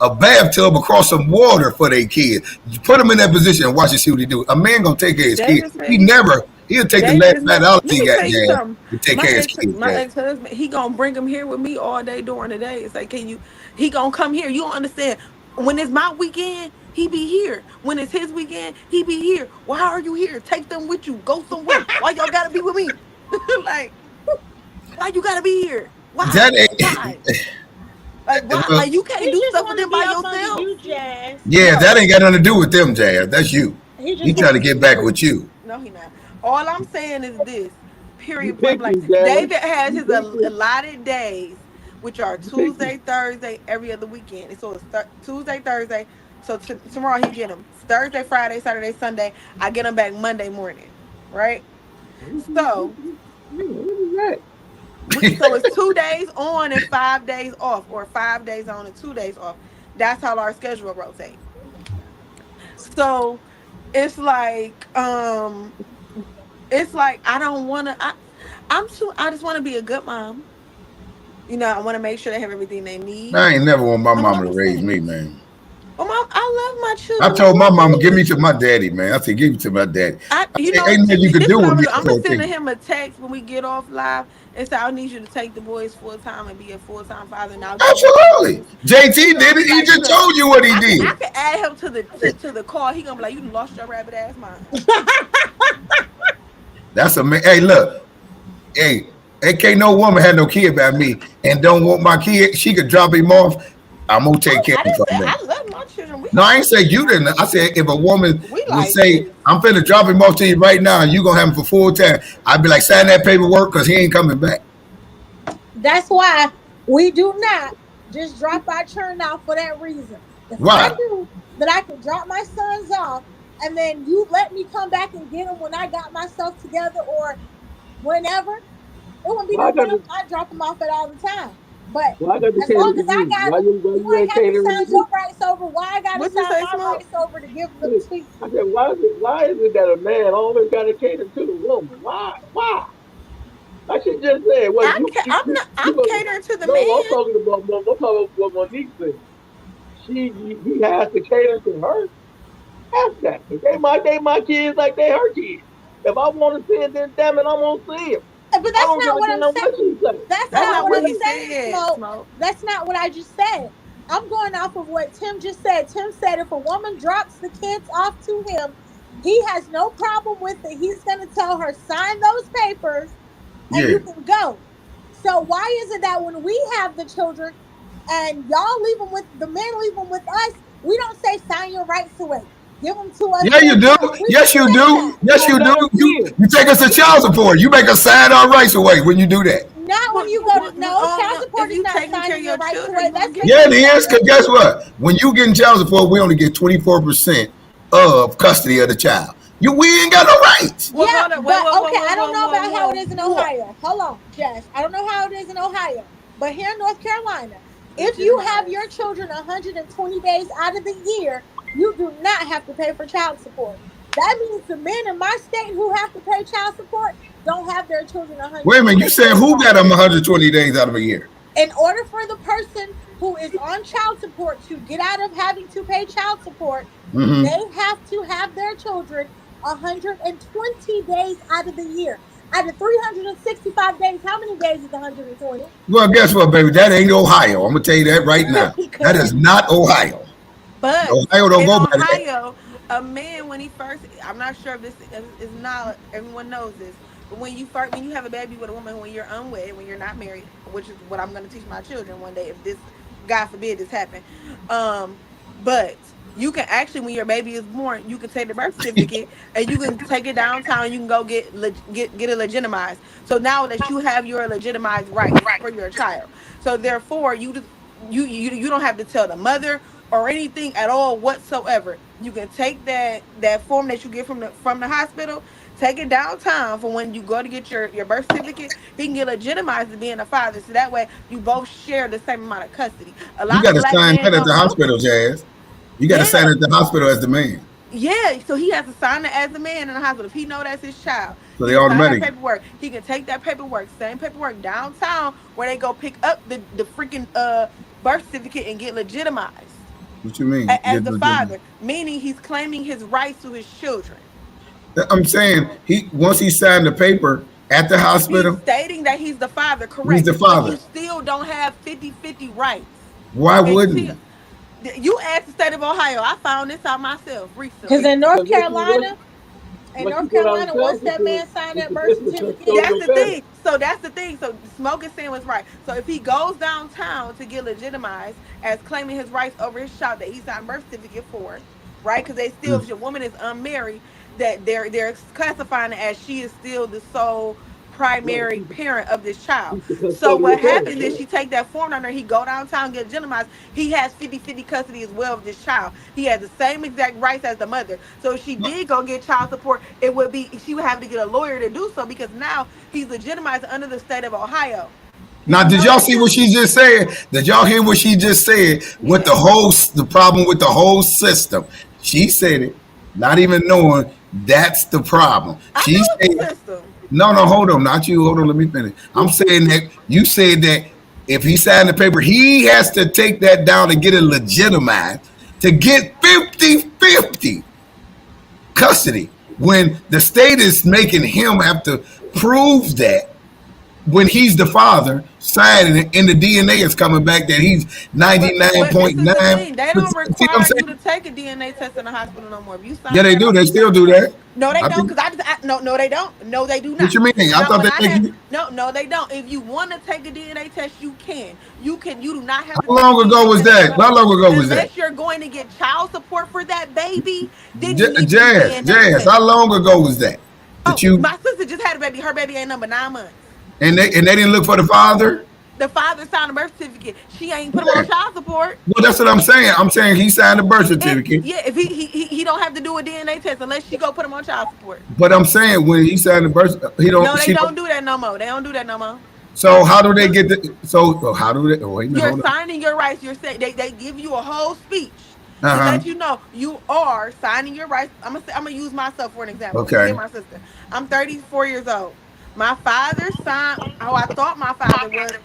a bathtub across some water for their kids. You put them in that position and watch and see what he do. A man gonna take care of his kids. David said he He'll take the David last is fat not. dollar Let he me got, tell you Jazz, something. to take care of his kids, My Jazz. ex husband, he gonna bring him here with me all day during the day. It's like, can you? He gonna come here. You don't understand. When it's my weekend, he be here. When it's his weekend, he be here. Why are you here? Take them with you. Go somewhere. Why y'all gotta be with me? Like, why you gotta be here? That Why? ain't, Why? Like, why? well, Like, you He can't do just stuff with want to them be by up under yourself. you, Jazz. yeah, that No. ain't got nothing to do with them, Jazz. That's you. He He just trying want. to get back with you. No, he not. All I'm saying is this. You Period. Point picked blank. him, Jazz. David has You his picked him. allotted days, which are You picked him. Tuesday, Thursday, every other weekend. And so it's Tuesday, Thursday. So tomorrow he get them Thursday, Friday, Saturday, Sunday. I get them back Monday morning, right? So What is that? so it's 2 days on and 5 days off, or 5 days on and 2 days off. That's how our schedule rotates. So it's like it's like I don't want to. I'm too. I just want to be a good mom. I want to make sure they have everything they need. I ain't never want my I'm mama gonna to raise say, me, man. well, mom, I love my I children with told my all mama, give me hate. to my daddy, man. I said, give me to my daddy. I You said, know, ain't nothing you could this is do what with I'm me. gonna do. I I'm gonna said, send take him a text when we get off live and say I need you to take the boys full time and be a full time father, and I'll give you absolutely. pointers. JT He gonna did be it. He like, just look, told you what he I did. can add him to the call. He gonna be like, you done lost your rabbit ass mind. That's a man. Hey, look. Hey, ain't can't no woman had no kid by me and don't want my kid. She could drop him off. I'm gonna take care I of him didn't say from them. I love my children. We No, I like ain't say you this. didn't. I said if a woman We would like say, this. I'm finna drop him off to you right now and you gonna have him for full time, I'd be like, sign that paperwork because he ain't coming back. That's why we do not just drop our children off for that reason. If I Why? knew that I could drop my sons off and then you let me come back and get them when I got myself together or whenever, it wouldn't be Why I no got problem. to I drop them off at all the time. But why I got to as cater long to as I you? got them, Why you you ain't ain't have to catering sign to me? your rights over. Why I got to What you sign say, my Smoke? rights over to give them to you? I said, why is it that a man always got to cater to the woman? Why? I should just say, well, I'm not. I'm you know, catering to the no, I'm man. talking about, I'm talking about what Monique said. He has to cater to her. F that. If they my kids like they her kids. If I want to see it, then damn it, I'm gonna see it. But I that's don't give not a what I'm damn saying. what she say. That's That's I not not what what I'm he don't saying, said, Smoke. Smoke. That's not what I just said. I'm going off of what Tim just said. Tim said if a woman drops the kids off to him, he has no problem with it. He's going to tell her, sign those papers and Yeah. you can go. So why is it that when we have the children and y'all leave them with the men, leave them with us, we don't say sign your rights away, give them to us Yeah, you full do. time? We Yes, don't you say do. that. you Yes, don't you do. got a kid. You take us to child support. You make us sign our rights away when you do that. Not when you go to no child support If is you not taking care of signing your your rights children, away. you gonna That's get Yeah, taking it them is. back Because to guess what? When you get in child support, we only get 24% of custody of the child. We ain't got no rights. Well, yeah, hold up. Wait, but whoa, whoa, okay, whoa, I don't whoa, know whoa, about how it whoa, is in whoa. Ohio. Hold on, Jess. I don't know how it is in Ohio, but here in North Carolina, if you have Legitimize. your children 120 days out of the year, you do not have to pay for child support. That means the men in my state who have to pay child support don't have their children Wait a minute. 120 You said days who out got of them the year. 120 days out of a year? In order for the person who is on child support to get out of having to pay child support, Mm-hmm. they have to have their children 120 days out of the year. Out of 365 days, how many days is 120? Well, guess what, baby? That ain't Ohio. I'm gonna tell you that right now. That is Correct. not Ohio. But Ohio don't in go by that. Ohio, a man when he first, I'm not sure if this is not everyone knows this, but when you have a baby with a woman when you're unwed, when you're not married, which is what I'm going to teach my children one day if this, God forbid, this happen. Um, but you can actually, when your baby is born, you can take the birth certificate and you can take it downtown. And you can go get it legitimized. So now that you have your legitimized rights for your child, so therefore you don't have to tell the mother or anything at all whatsoever. You can take that form that you get from the hospital, take it downtown for when you go to get your birth certificate. He can get legitimized as being a father, so that way you both share the same amount of custody. A You lot got of to black sign men that at the don't know hospital, this. Jazz. You got to sign Yeah, at the hospital as the man. yeah, so he has to sign it as the man in the hospital. If he know that's his child, So he they can sign that automatic. paperwork. He can take that paperwork, same paperwork downtown where they go pick up the freaking birth certificate and get legitimized What you mean? as the father, meaning he's claiming his rights to his children. I'm saying he once he signed the paper at the He's hospital, stating that he's the father, he's correct, the but you father. still don't have 50-50 rights Why wouldn't until he? you ask the state of Ohio. I found this out myself Because recently. in Because North Carolina, what you go downtown, once that man signed that birth it's a certificate, That's custodial the parent. thing. So that's the thing. So Smoking saying was right. So if he goes downtown to get legitimized as claiming his rights over his child that he signed birth certificate for, right? Because they still, if your woman is unmarried, that they're classifying it as she is still the sole Right. primary parent of this child. He's the So what custodial parent. happens is Yeah. she take that form down there, he go downtown, get legitimized. He has 50-50 custody as well of this child. He has the same exact rights as the mother. So if she did go get child support, it would be she would have to get a lawyer to do so because now he's legitimized under the state of Ohio. Did Now, you did know y'all that, see what Tim? she just said? Did y'all hear what she just said with Yeah. the problem with the whole system? She said it, not even knowing That's the problem. I She know it's said, a system. no, no, hold on, not you. Hold on, let me finish. I'm saying that you said that if he signed the paper, he has to take that down and get it legitimized to get 50-50 custody. When the state is making him have to prove that when he's the father, signing it, and the DNA is coming back that he's But this is the 99.9%. thing. They don't See what I'm require you to saying? take a DNA test in the hospital no more. If you Yeah, sign they that, do. They you still sign do that. that. No, they I don't. think. Because no, they don't. No, they do What not. you mean? I Now, thought when they I make had you. no, they don't. If you want to take a DNA test, you can. You can. You do not have to How take a long ago DNA was test no that? How more, long ago was that? unless you're going to get child support for that baby. Then you need to do Jazz, DNA Jazz. How test. long ago was that? That Oh, you my sister just had a baby. Her baby ain't number 9 months. and they didn't look for the father. The father signed a birth certificate. She ain't put him on Yeah. child support. Well, that's what I'm saying. I'm saying he signed the birth certificate, If he don't have to do a DNA test unless she go put him on child support. but I'm saying when he signed the birth, he don't. No, they She don't don't. do that no more. They don't do that no more. So how do they get the? So how do they? Oh, wait a minute. You're Hold on. signing your rights. You're saying they give you a whole speech Uh to let huh. you know you are signing your rights. I'm gonna use myself for an example. Me and Okay. my sister. I'm 34 years old. My father signed. Oh, I thought my father was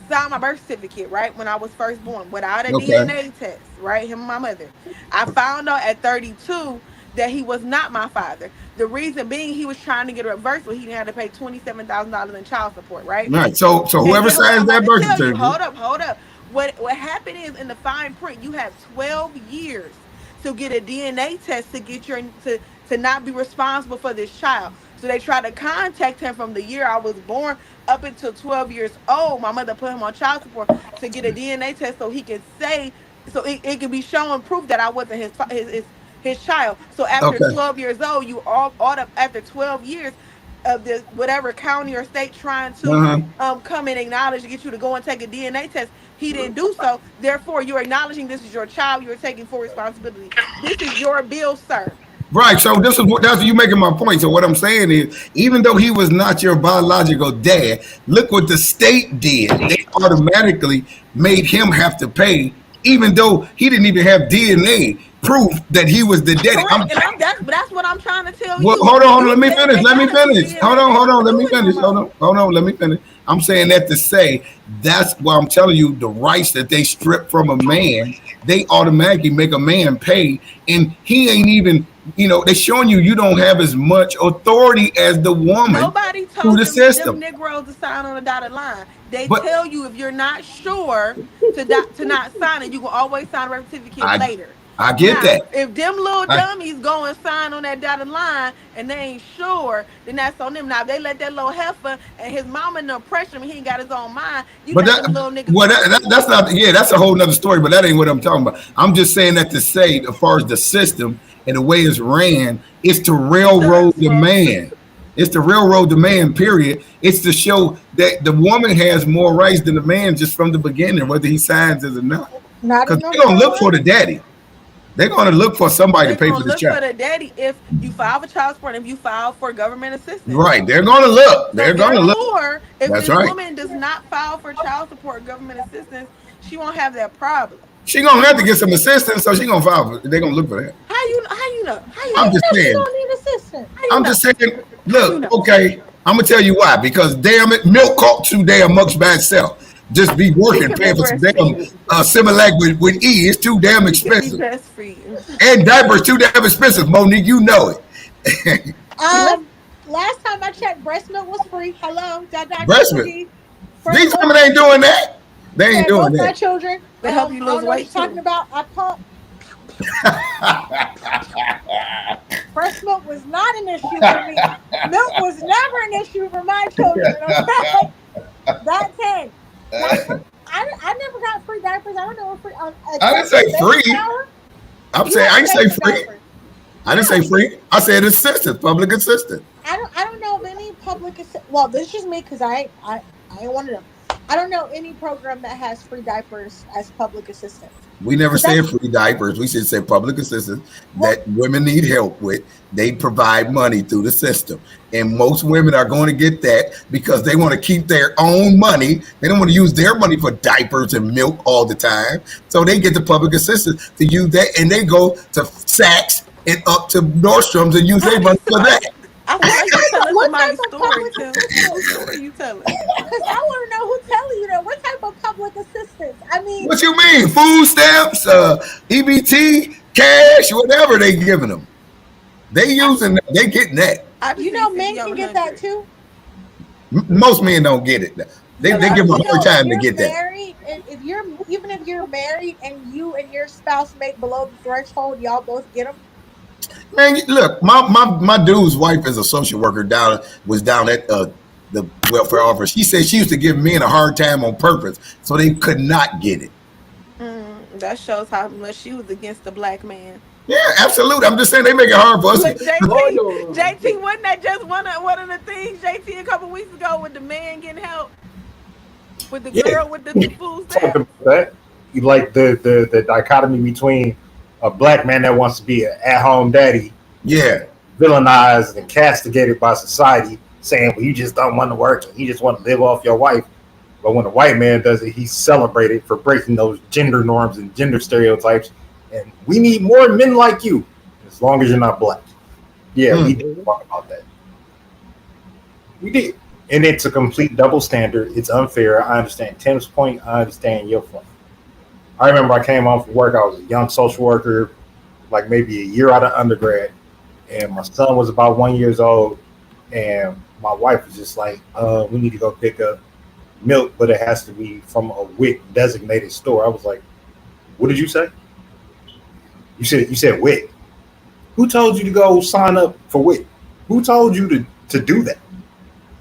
signed my birth certificate right when I was first born without a Okay. DNA test. Right, him and my mother. I found out at 32 that he was not my father. The reason being he was trying to get a reverse, but he didn't have to pay $27,000 in child support. Right. All right. So And whoever guess what? I'm signs about that to birth tell you. certificate. Hold up. What happened is in the fine print, you have 12 years to get a DNA test to get your to not be responsible for this child. So they try to contact him from the year I was born up until 12 years old. My mother put him on child support to get a DNA test so he can say so it can be shown proof that I wasn't his child. So after Okay. 12 years old, you all up after 12 years of this whatever county or state trying Uh to huh. come and acknowledge to get you to go and take a DNA test. He didn't do so. Therefore, you're acknowledging this is your child. You're taking full responsibility. This is your bill, sir. Right. So this is what that's you making my point. So what I'm saying is, even though he was not your biological dad, look what the state did. They automatically made him have to pay, even though he didn't even have DNA proof that he was the daddy. Correct. And that's what I'm trying to tell Well, you. hold on. You Let me said finish. they Let me gotta do finish. DNA. They Hold don't on. Let me do it no finish. more. Hold on. Let me finish. I'm saying that to say that's why I'm telling you the rights that they strip from a man, they automatically make a man pay, and he ain't even. They're showing you don't have as much authority as the woman Nobody through told the them system. Negroes to sign on a dotted line. They But tell you if you're not sure to not sign it, you can always sign a birth certificate I later. I get Now, that. if them little I, dummies go and sign on that dotted line and they ain't sure, then that's on them. Now, if they let that little heifer and his mama and them pressure him, he ain't got his own mind. You But let them little niggas well, run you. that's not. Yeah, that's a whole nother story. But that ain't what I'm talking about. I'm just saying that to say, as far as the system and the way it's ran, it's to railroad the man. It's to railroad the man. Period. It's to show that the woman has more rights than the man just from the beginning, whether he signs it or not. Not Because in them they're gonna look for the times. daddy. They're gonna look for somebody to They're pay for gonna this look for child. the daddy if you file for child support and if you file for government assistance. Right. They're gonna look. So They're gonna look. therefore, if That's this right. woman does not file for child support government assistance, she won't have that problem. She gonna have to get some assistance, so she gonna file. They're gonna look for that. How you How I'm you know? just know she saying. don't need assistance? How you I'm know? just saying, How you look, know? okay, I'm gonna tell you why. Because damn it, milk costs too damn much by itself. Just be He working, could paying been for some damn breastfeeding. Similac with E. It's too damn He could be expensive. breastfeeding. And diapers too damn expensive, Monique. You know it. See, let's Last time I checked, breast milk was free. Hello, Breast milk. .triple-G. Fresh These milk women ain't doing that. They ain't fed doing both my that. children. to help you I lose don't know what weight you're talking too. about. I pump. Breast milk was not an issue for me. Milk was never an issue for my children. Okay, that came. Now I never got free diapers. I don't know if free I didn't except for say the baby free. shower. I'm You saying had I to didn't pay say for free. diapers. I didn't Yeah, say free. I said assistance, public assistance. I don't know of any public. Well, this is just me because I ain't one of them. I don't know any program that has free diapers as public assistance. We never So that's said free diapers. We should say public assistance well, that women need help with. They provide money through the system. And most women are going to get that because they want to keep their own money. They don't want to use their money for diapers and milk all the time. So they get the public assistance to use that. And they go to Saks it up to Nordstrom's and use How their you money for that. supposed? I feel like you telling What somebody's type of story, public Tim. Whose assistance? story you telling? Because I want to know who's telling you that. What type of public assistance? I mean, What you mean? Food stamps, EBT, cash, whatever they giving them. They using that. They getting that. I just you see know, 50 men on can get that 100. too. Most men don't get it. They give them a You hard know, if time to you're get that. married, and if you're even if you're married and you and your spouse make below the threshold, y'all both get them. Man, look, my dude's wife is a social worker down at the welfare office. She said she used to give men a hard time on purpose so they could not get it. That shows how much she was against the black man. Yeah, absolutely. I'm just saying they make it hard for us. But Hold JT, on. wasn't that just one of the things JT a couple weeks ago with the man getting help with the Yeah, girl with the food talked stamps? about that. You like the dichotomy between a black man that wants to be an at-home daddy, Yeah. villainized and castigated by society, saying, well, you just don't want to work and you just want to live off your wife. But when a white man does it, he's celebrated for breaking those gender norms and gender stereotypes. And we need more men like you, as long as you're not black. Yeah, we did talk about that. We did. And it's a complete double standard. It's unfair. I understand Tim's point. I understand your point. I remember I came home from work. I was a young social worker, like maybe a year out of undergrad. And my son was about 1 year old. And my wife was just like, we need to go pick up milk, but it has to be from a WIC designated store. I was like, what did you say? You said WIC. Who told you to go sign up for WIC? Who told you to do that?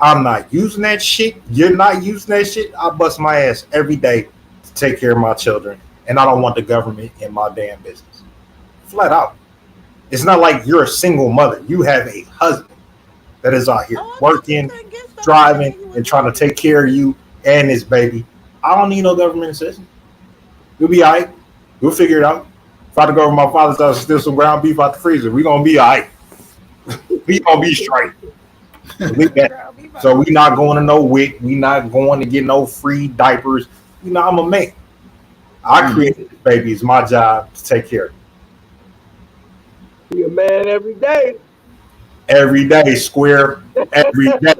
I'm not using that shit. You're not using that shit. I bust my ass every day to take care of my children, and I don't want the government in my damn business. Flat out. It's not like you're a single mother. You have a husband that is out here working, driving, and trying to take care of you and this baby. I don't need no government assistance. We'll be all right. We'll figure it out. If I had to go over my father's house and steal some ground beef out the freezer, we're going to be all right. We going to be straight. So we not going to no WIC. We not going to get no free diapers. You know, I'm a man. I created this baby. It's my job to take care of it. Be a man every day. Every day, square. Every day.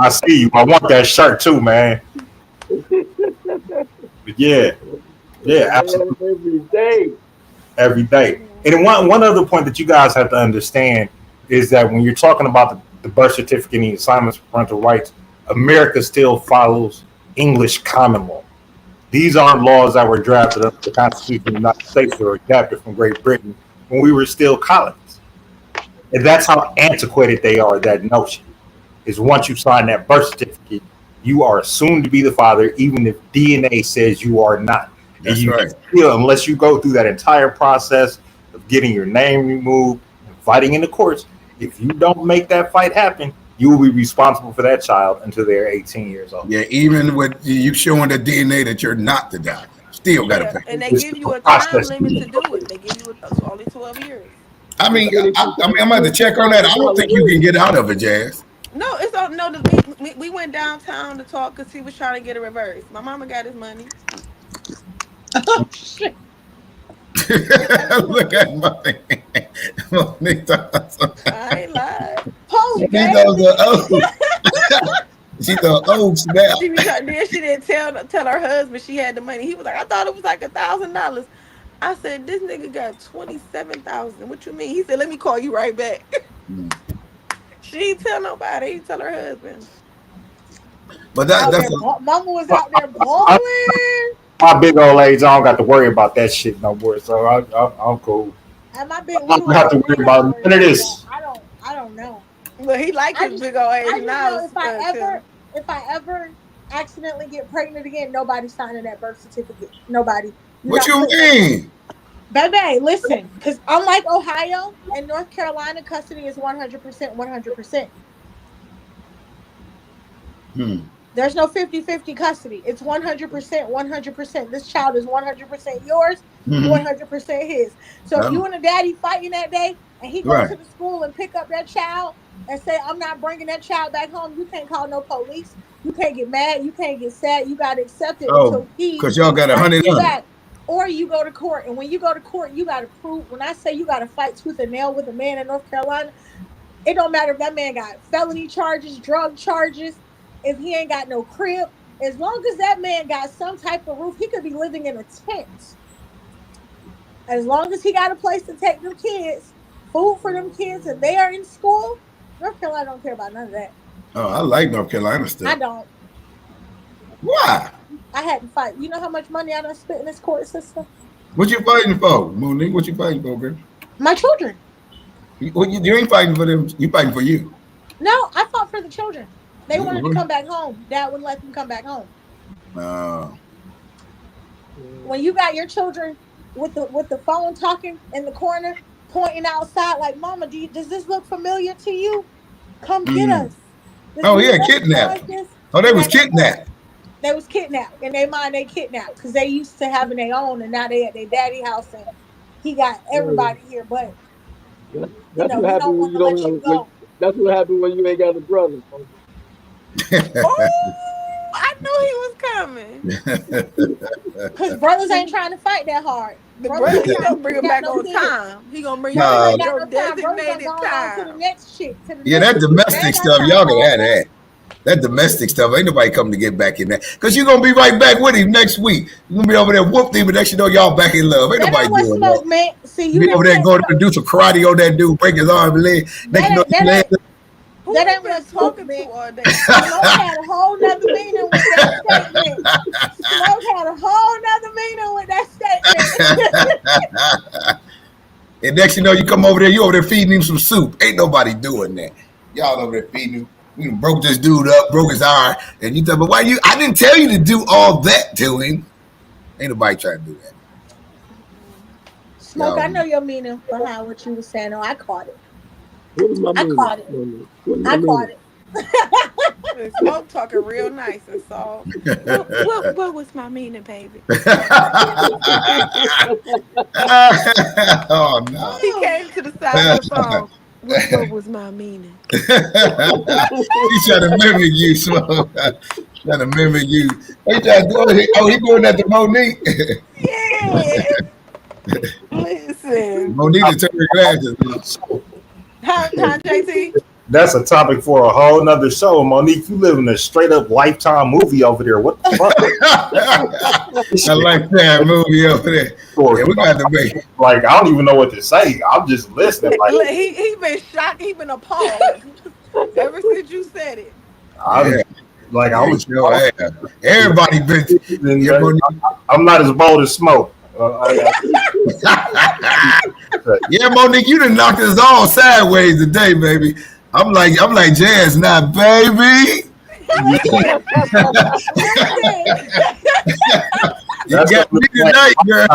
I see you. I want that shirt too, man. But yeah, absolutely. Every day. Every day. And one other point that you guys have to understand is that when you're talking about the birth certificate and the assignments of parental rights, America still follows English common law. These aren't laws that were drafted up the Constitution of the United States or adapted from Great Britain when we were still colonies. And that's how antiquated they are, that notion. Is once you sign that birth certificate, you are assumed to be the father, even if DNA says you are not. That's and you right. Still, unless you go through that entire process of getting your name removed and fighting in the courts, if you don't make that fight happen, you will be responsible for that child until they're 18 years old. Yeah, even with you showing the DNA that you're not the doctor, still got to pay. And they give you a time limit to do it. They give you only 12 years. I mean, I'm about to check on that. I don't think you can get out of it, Jazz. No, we went downtown to talk because he was trying to get a reverse. My mama got his money. Oh shit! Look at my I ain't lied. Post She's the old snap. Then she didn't tell her husband she had the money. He was like, I thought it was like $1,000. I said, this nigga got 27,000. What you mean? He said, let me call you right back. She didn't tell nobody. He tell her husband. But that's Mama was out there balling. My big old age, I don't got to worry about that shit no more. So I'm cool. And my big I don't have to worry about none of this. I don't know. Well, he liked his big old age. I Now just know if I ever accidentally get pregnant again, nobody's signing that birth certificate. Nobody. What you mean? Baby, listen, because unlike Ohio and North Carolina, custody is 100%, 100%. There's no 50-50 custody. It's 100%, 100%. This child is 100% yours, 100% his. So if you and a daddy fighting that day and he goes to the school and pick up that child and say, I'm not bringing that child back home, you can't call no police. You can't get mad. You can't get sad. You got to accept it until he because y'all got 100 on it. or you go to court. And when you go to court, you got to prove. When I say you got to fight tooth and nail with a man in North Carolina, it don't matter if that man got felony charges, drug charges, if he ain't got no crib. As long as that man got some type of roof, he could be living in a tent. As long as he got a place to take them kids, food for them kids, and they are in school, North Carolina don't care about none of that. Oh, I like North Carolina stuff. I don't. Why? I had to fight. You know how much money I done spent in this court system? What you fighting for, Monique? What you fighting for, girl? My children. You ain't fighting for them. You fighting for you. No, I fought for the children. They wanted to come back home. Dad wouldn't let them come back home. When you got your children with the phone talking in the corner, pointing outside like, "Mama, does this look familiar to you? Come get us." Oh yeah, kidnapped. Oh, they was kidnapped. They was kidnapped. In their mind, they kidnapped because they used to having their own, and now they at their daddy house, and he got everybody here. But that's what happens when you don't have. That's what happens when you ain't got a brother. Oh, I knew he was coming. Because brothers ain't trying to fight that hard. The brother, he gonna bring him back on time. He gonna bring you your designated time. To the next chick. Yeah, that domestic stuff, y'all gonna have that. That domestic stuff, ain't nobody coming to get back in that. Because you're going to be right back with him next week. You're going to be over there whooped him, and next you know, y'all back in love. Ain't nobody doing that. Man. See, you be over there going to do some karate on that dude, break his arm and leg. Next you know, that ain't what Smoke meant. Smoke had a whole nother meaning with that statement. Smoke had a whole nother meaning with that statement. And next you know, you come over there, you over there feeding him some soup. Ain't nobody doing that. Y'all over there feeding him. You broke this dude up, broke his arm, and you thought, but why you? I didn't tell you to do all that to him. Ain't nobody trying to do that. Smoke, I know your meaning behind what you were saying. Oh, I caught it. I caught it. I caught it. Smoke talking real nice and soft. What was my meaning, baby? Oh no! He came to the side of the phone. What was my meaning? He's trying to mimic you, Smoke. Trying to mimic you. He trying to do it. Oh, he going at the Monique. Yeah. Listen. Monique to turn her glasses. Huh, JT? That's a topic for a whole nother show. Monique, you live in a straight up Lifetime movie over there. What the fuck? A Lifetime movie over there. Yeah, we got to make. Like, I don't even know what to say. I'm just listening. Like, he been shocked. He been appalled ever since you said it. I was everybody been. I'm not as bold as Smoke. Yeah, Monique, you done knocked us all sideways today, baby. I'm like Jazz now, baby. You got me tonight, girl.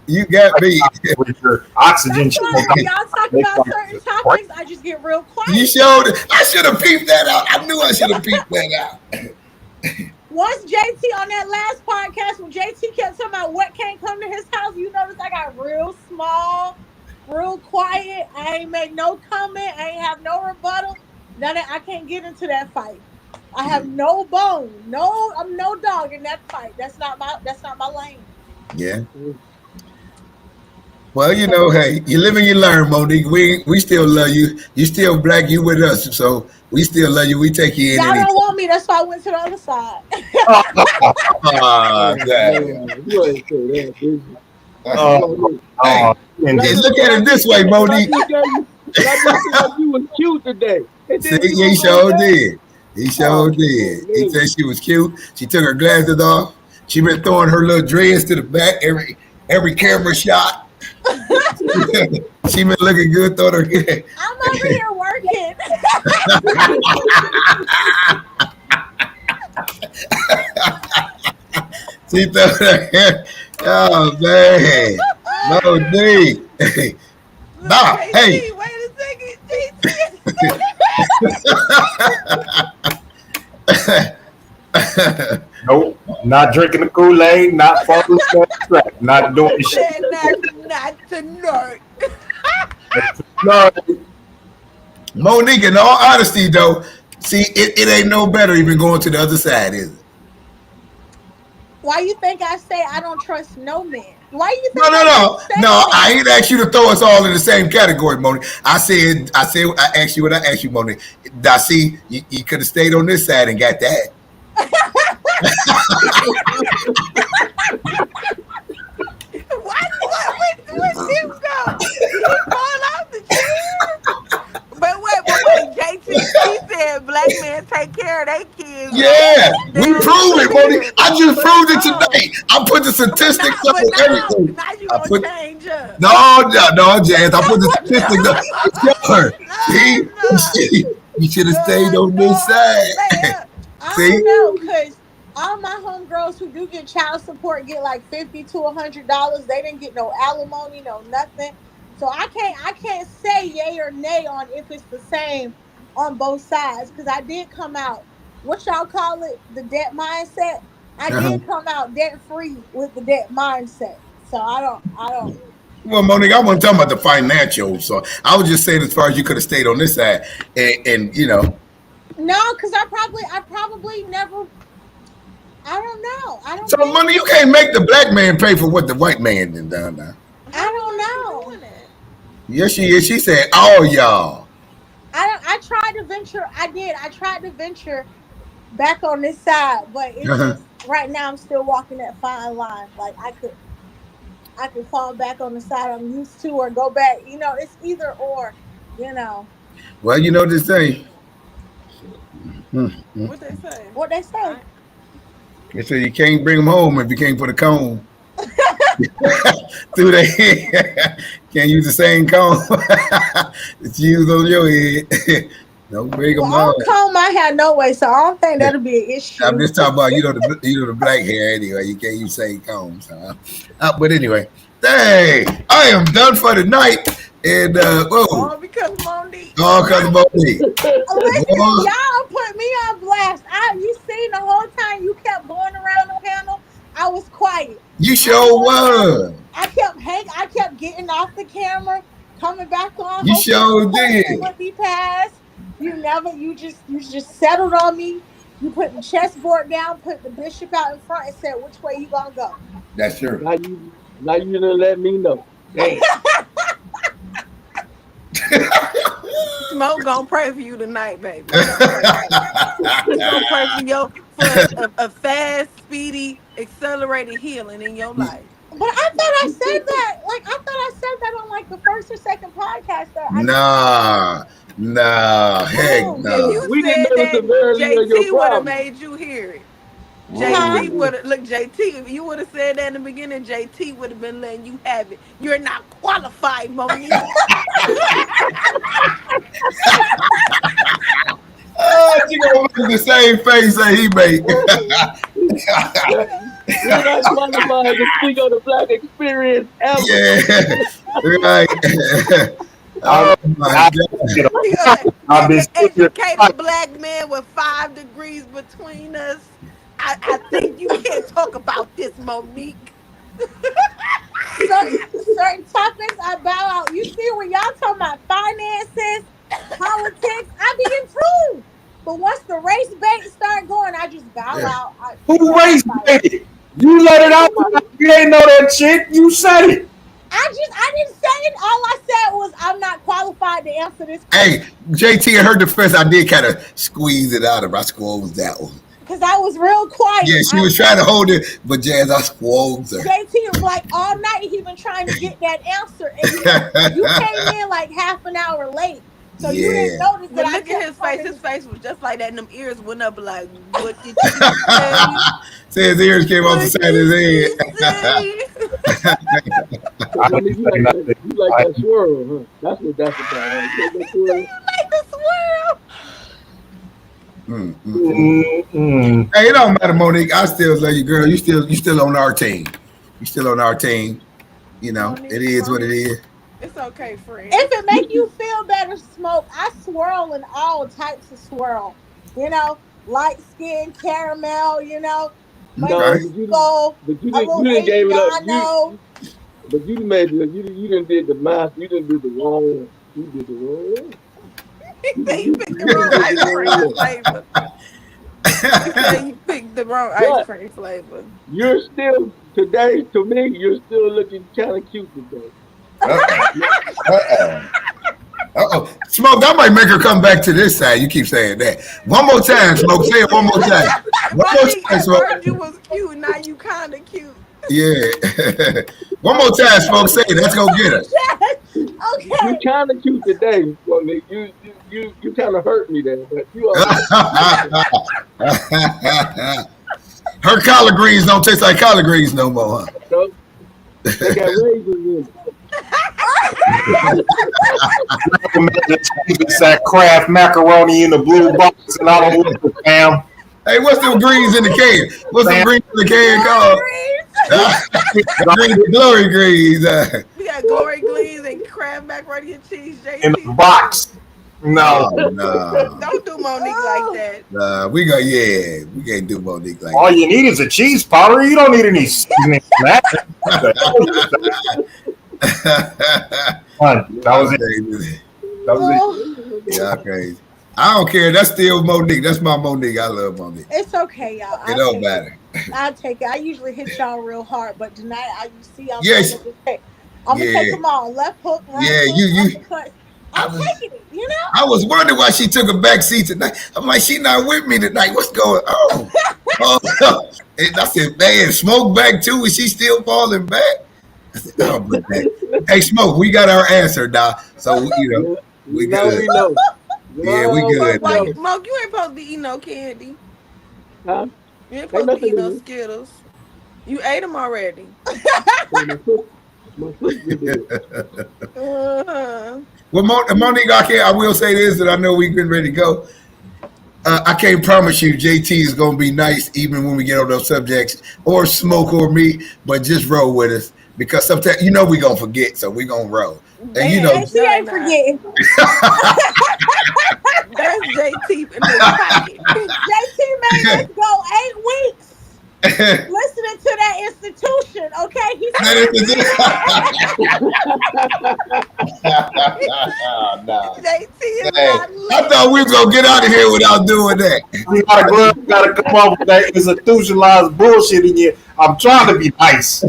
You got me. With your oxygen. Y'all talk about certain topics, I just get real quiet. You showed it. I should have peeped that out. I knew I should have peeped that out. Once JT on that last podcast, when JT kept talking about what can't come to his house, you notice I got real small, real quiet. I ain't make no comment. I ain't have no rebuttal. I can't get into that fight. I have no bone. I'm no dog in that fight. That's not my lane. Yeah. Well, you know, hey, you live and you learn, Monique. We still love you. You still black. You with us, so we still love you. We take you in. Y'all don't want me. That's why I went to the other side. Hey, look at it this way, Monique. You was cute today. See, he sure did. He sure did. He said she was cute. She took her glasses off. She been throwing her little dreads to the back every camera shot. She been looking good. I'm over here working. She thought her hair. Oh man, no D. Nah, hey. Wait a second, Nope, not drinking the Kool-Aid, not following the track, not doing shit. Not tonight. No. Monique, in all honesty, though, see, it ain't no better even going to the other side, is it? Why you think I say I don't trust no man? Why you No, think no, I keep no, no. saying I that? ain't asked you to throw us all in the same category, Moni. I asked you what I asked you, Moni. I see you could have stayed on this side and got that. Where'd Tim go? Did he fall off the chair? But wait, JT, he said black men take care of their kids, so Yeah, they we don't proved need it, Moni. here. I just But proved it no, today. I put the statistics up but and now everything. you I gonna put change up. no, no, no, Jazz. I put the No, statistics up. Show her. See, you should have stayed on this No, side. I See, don't know, cause all my homegirls who do get child support get like $50 to $100. They didn't get no alimony, no nothing. So I can't say yay or nay on if it's the same on both sides. Cause I did come out, what y'all call it, the debt mindset. I uh-huh. did come out debt free with the debt mindset. So I don't. Well, Monique, I wasn't talking about the financial. So I was just saying, as far as you could have stayed on this side, and you know. No, cause I probably never. I don't know. I don't So, think money, you can't make the black man pay for what the white man done done now. I don't know. Yes, she is. She said, "All y'all." I don't. I tried to venture. I did. I tried to venture back on this side, but it's Uh-huh. just right now I'm still walking that fine line. Like I could fall back on the side I'm used to, or go back. It's either or. You know Well, you know this thing. what they say? what they say. They say you can't bring them home if you can't put a comb through their head. Can't use the same comb that you use on your head. Don't bring Well, them I home. don't comb my hair no way, so I don't think that'll be an I'm issue. just talking about the black hair anyway. You can't use same combs. But anyway, hey, I am done for the night. And whoa, All because Monique. all because of Monique. Listen, Boy, y'all put me on blast. You seen the whole time you kept going around the panel. I was quiet. you I didn't sure want to. was. I kept getting off the camera, coming back on, You hoping the sure question did. would be passed. You just settled on me. You put the chessboard down, put the bishop out in front, and said, "Which way you gonna go?" That's true. Now you didn't let me know. Damn. Smoke gonna pray for you tonight, baby. He gonna pray for you. He gonna pray for a fast, speedy, accelerated healing in your life. But I thought I said that. Like I thought I said that on like the first or second podcast that I just Nah, nah, heck oh If nah. you We didn't said know the that, severity of your JT would have problem. made you hear it. huh? JT would have look. JT, if you would have said that in the beginning, JT would have been letting you have it. You're not qualified, Monique. Oh, you gonna make the same face that he made. Yeah, you're not qualified to speak on the black experience ever. Yeah, right. I, Oh my I, god. you know, You know, I've been sitting educated black man with 5 degrees between us. I think you can't talk about this, Monique. Certain topics I bow out. You see when y'all talking about finances, politics, I be improved. But once the race bait start going, I just bow Yeah. out. who Forget raised about it. it? You let it out. You ain't know that shit. You said it. I didn't say it. All I said was I'm not qualified to answer this Hey, question JT, in her defense, I did kind of squeeze it out of her. I squoze that one. because I was real Yeah, quiet. she was trying to hold it, but Jazz, I squoze her. JT was like all night he been trying to get that answer, and you came in like half an hour late, so you didn't Yeah. notice that But I look at kept his face. coming. His face was just like that, and them ears went up like, "What did she say? Says ears came off the What side of did his she head. say?" So I Monique, didn't say nothing. you like that swirl, huh? That's what that's about, huh? You like that swirl? Like the swirl. Mm-mm. Hey, it don't matter, Monique. I still love you, girl. You still on our team. You still on our team. You know, it is what it Monique, is. it's okay, friend. If it make you feel better, smoke. I swirl in all types of swirl. Light skin, caramel. No, Okay. Mexico, but a you little didn't gave it up. Asiano. But you made you didn't did the math. You didn't do the wrong one. You did the wrong one. He said you picked the You wrong did the ice wrong cream one. flavor. He said you picked the wrong ice But cream flavor. you're still today to me. You're still looking kind of cute today. Uh-oh. Uh-oh. Smoke, that might make her come back to this side. You keep saying that. One more time, Smoke. Say it one more time. One more Monique, time, at Smoke. first you was cute, now you kind of cute. Yeah. One more time, Smoke. Say it. Let's go get her. You're Okay. kind of cute today, Monique. You kind of hurt me there, but you all right. Her collard greens don't taste like collard greens no more, huh? So, they got raisins in it. It's that Kraft macaroni in the blue box, and I don't want the fam. Hey, what's them greens in the can? What's them greens in the can called? Glory greens. We got glory greens and crab macaroni and cheese. JT. In the box. No. Oh, no. Don't do Monique like that. We can't do Monique like All that. you need is a cheese powder. You don't need any seasoning for that. That was it. That was it. Yeah, crazy. I don't care. That's still Monique. That's my Monique. I love Monique. It's okay, y'all. It don't matter. I'll take it. I usually hit y'all real hard, but tonight you see I'm Yes. gonna take them all. Left hook, right hook, uppercut. I'm taking it, you know? I was wondering why she took a back seat tonight. I'm like, she not with me tonight. What's going on? And I said, man, Smoke back too. Is she still falling back? I said, oh, but hey, Smoke, we got our answer, now. So, we good. We know. Yeah, we good. Smoke, you ain't supposed to be eating no candy. Huh? You ain't supposed to be eating no Skittles. You ate them already. Well, Monique, I will say this, and I know we've been ready to go. I can't promise you JT is going to be nice even when we get on those subjects, or Smoke or me, but just roll with us. Because sometimes, we're going to forget, so we're going to roll. And she ain't forgetting. That's JT in his pocket. JT made us go 8 weeks listening to that institution, okay? He said, JT is I not thought we was going to get out of here without doing that. You gotta come up with that institutionalized bullshit in you. I'm trying to be nice.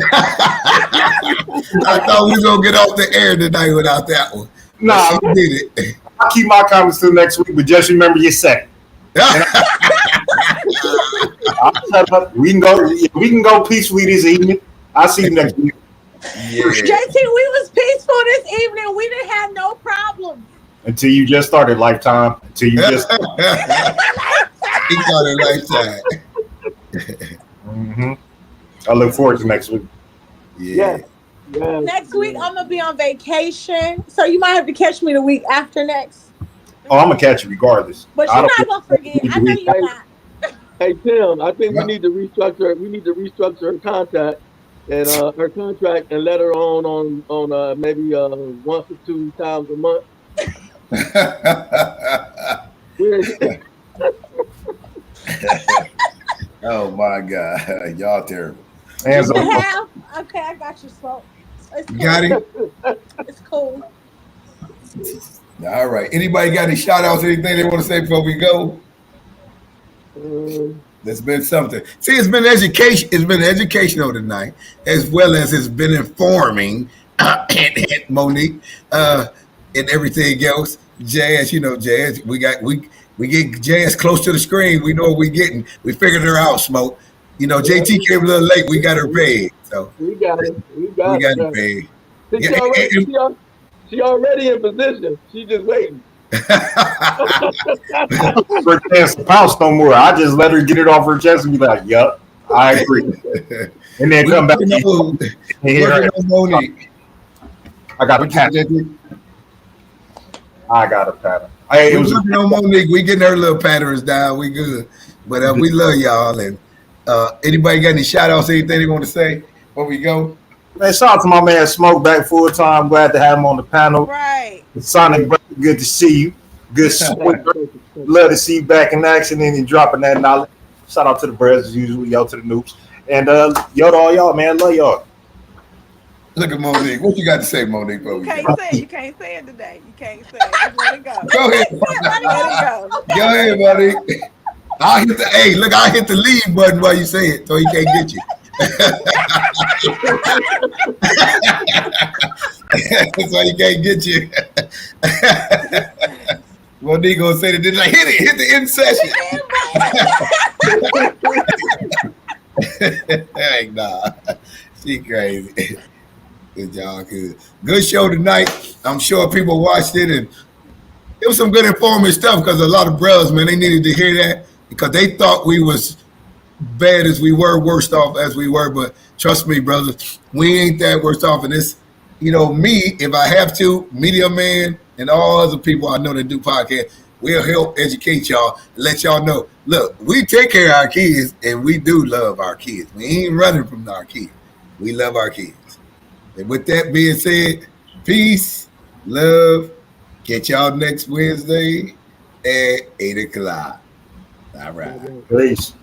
I thought we was going to get off the air tonight without that one. Nah, we did it. I'll keep my comments till next week, but just remember your second. We can go peacefully this evening. I'll see you next week. Yeah. JT, we was peaceful this evening. We didn't have no problems. Until you just started Lifetime. Until you just He started Lifetime. Mm-hmm. I look forward to next week. Yeah. Next week I'm gonna be on vacation, so you might have to catch me the week after next. Oh, I'm gonna catch you regardless. But you're not gonna forget. I know you're not. Hey Tim, I think we need to restructure. We need to restructure her contact and her contract and let her on maybe once or 2 times a month. Oh my God, y'all terrible. Hands You on. have? Okay, I got you, Smoke. It's cool. Got it? It's cool. All right. Anybody got any shout outs, anything they want to say before we go? There's been something. See, it's been education. It's been educational tonight, as well as it's been informing. And Monique, and everything else. Jazz, Jazz. We get Jazz close to the screen. We know what we're getting. We figured her out, Smoke. JT came a little late. We got her paid. So we got it. We got her paid. She already in position. She just waiting. Her chance to pounce no more. I just let her get it off her chest and be like, "Yup, I agree." And then come back. Monique. I got a pattern. I got a pattern. We're working on Monique. We getting her little patterns down. We good. But we love y'all. And anybody got any shout outs, anything they want to say before we go? Man, shout out to my man Smoke back full time. Glad to have him on the panel. Right. Sonic, good to see you. Good swimmer. Love to see you back in action and you dropping that knowledge. Shout out to the brothers as usual. Yo to the noobs. And yo to all y'all, man. Love y'all. Look at Monique. What you got to say, Monique? You can't say it. You can't say it today. You can't say it. Just let it go. Go ahead. Let it go. Go ahead, buddy. I hit the hey, look, I hit the leave button while you say it, so he can't get you. So he can't get you. Monique gonna say that, like, hit the end session. Hey, nah, she crazy. Good job, good show tonight. I'm sure people watched it, and it was some good informative stuff because a lot of brothers, man, they needed to hear that because they thought we was bad as we were, worst off as we were. But trust me, brothers, we ain't that worst off. And this, me, if I have to, Media Man and all other people I know that do podcasts, we'll help educate y'all, let y'all know. Look, we take care of our kids and we do love our kids. We ain't running from our kids. We love our kids. And with that being said, peace, love. Catch y'all next Wednesday at 8 o'clock. All right. Peace.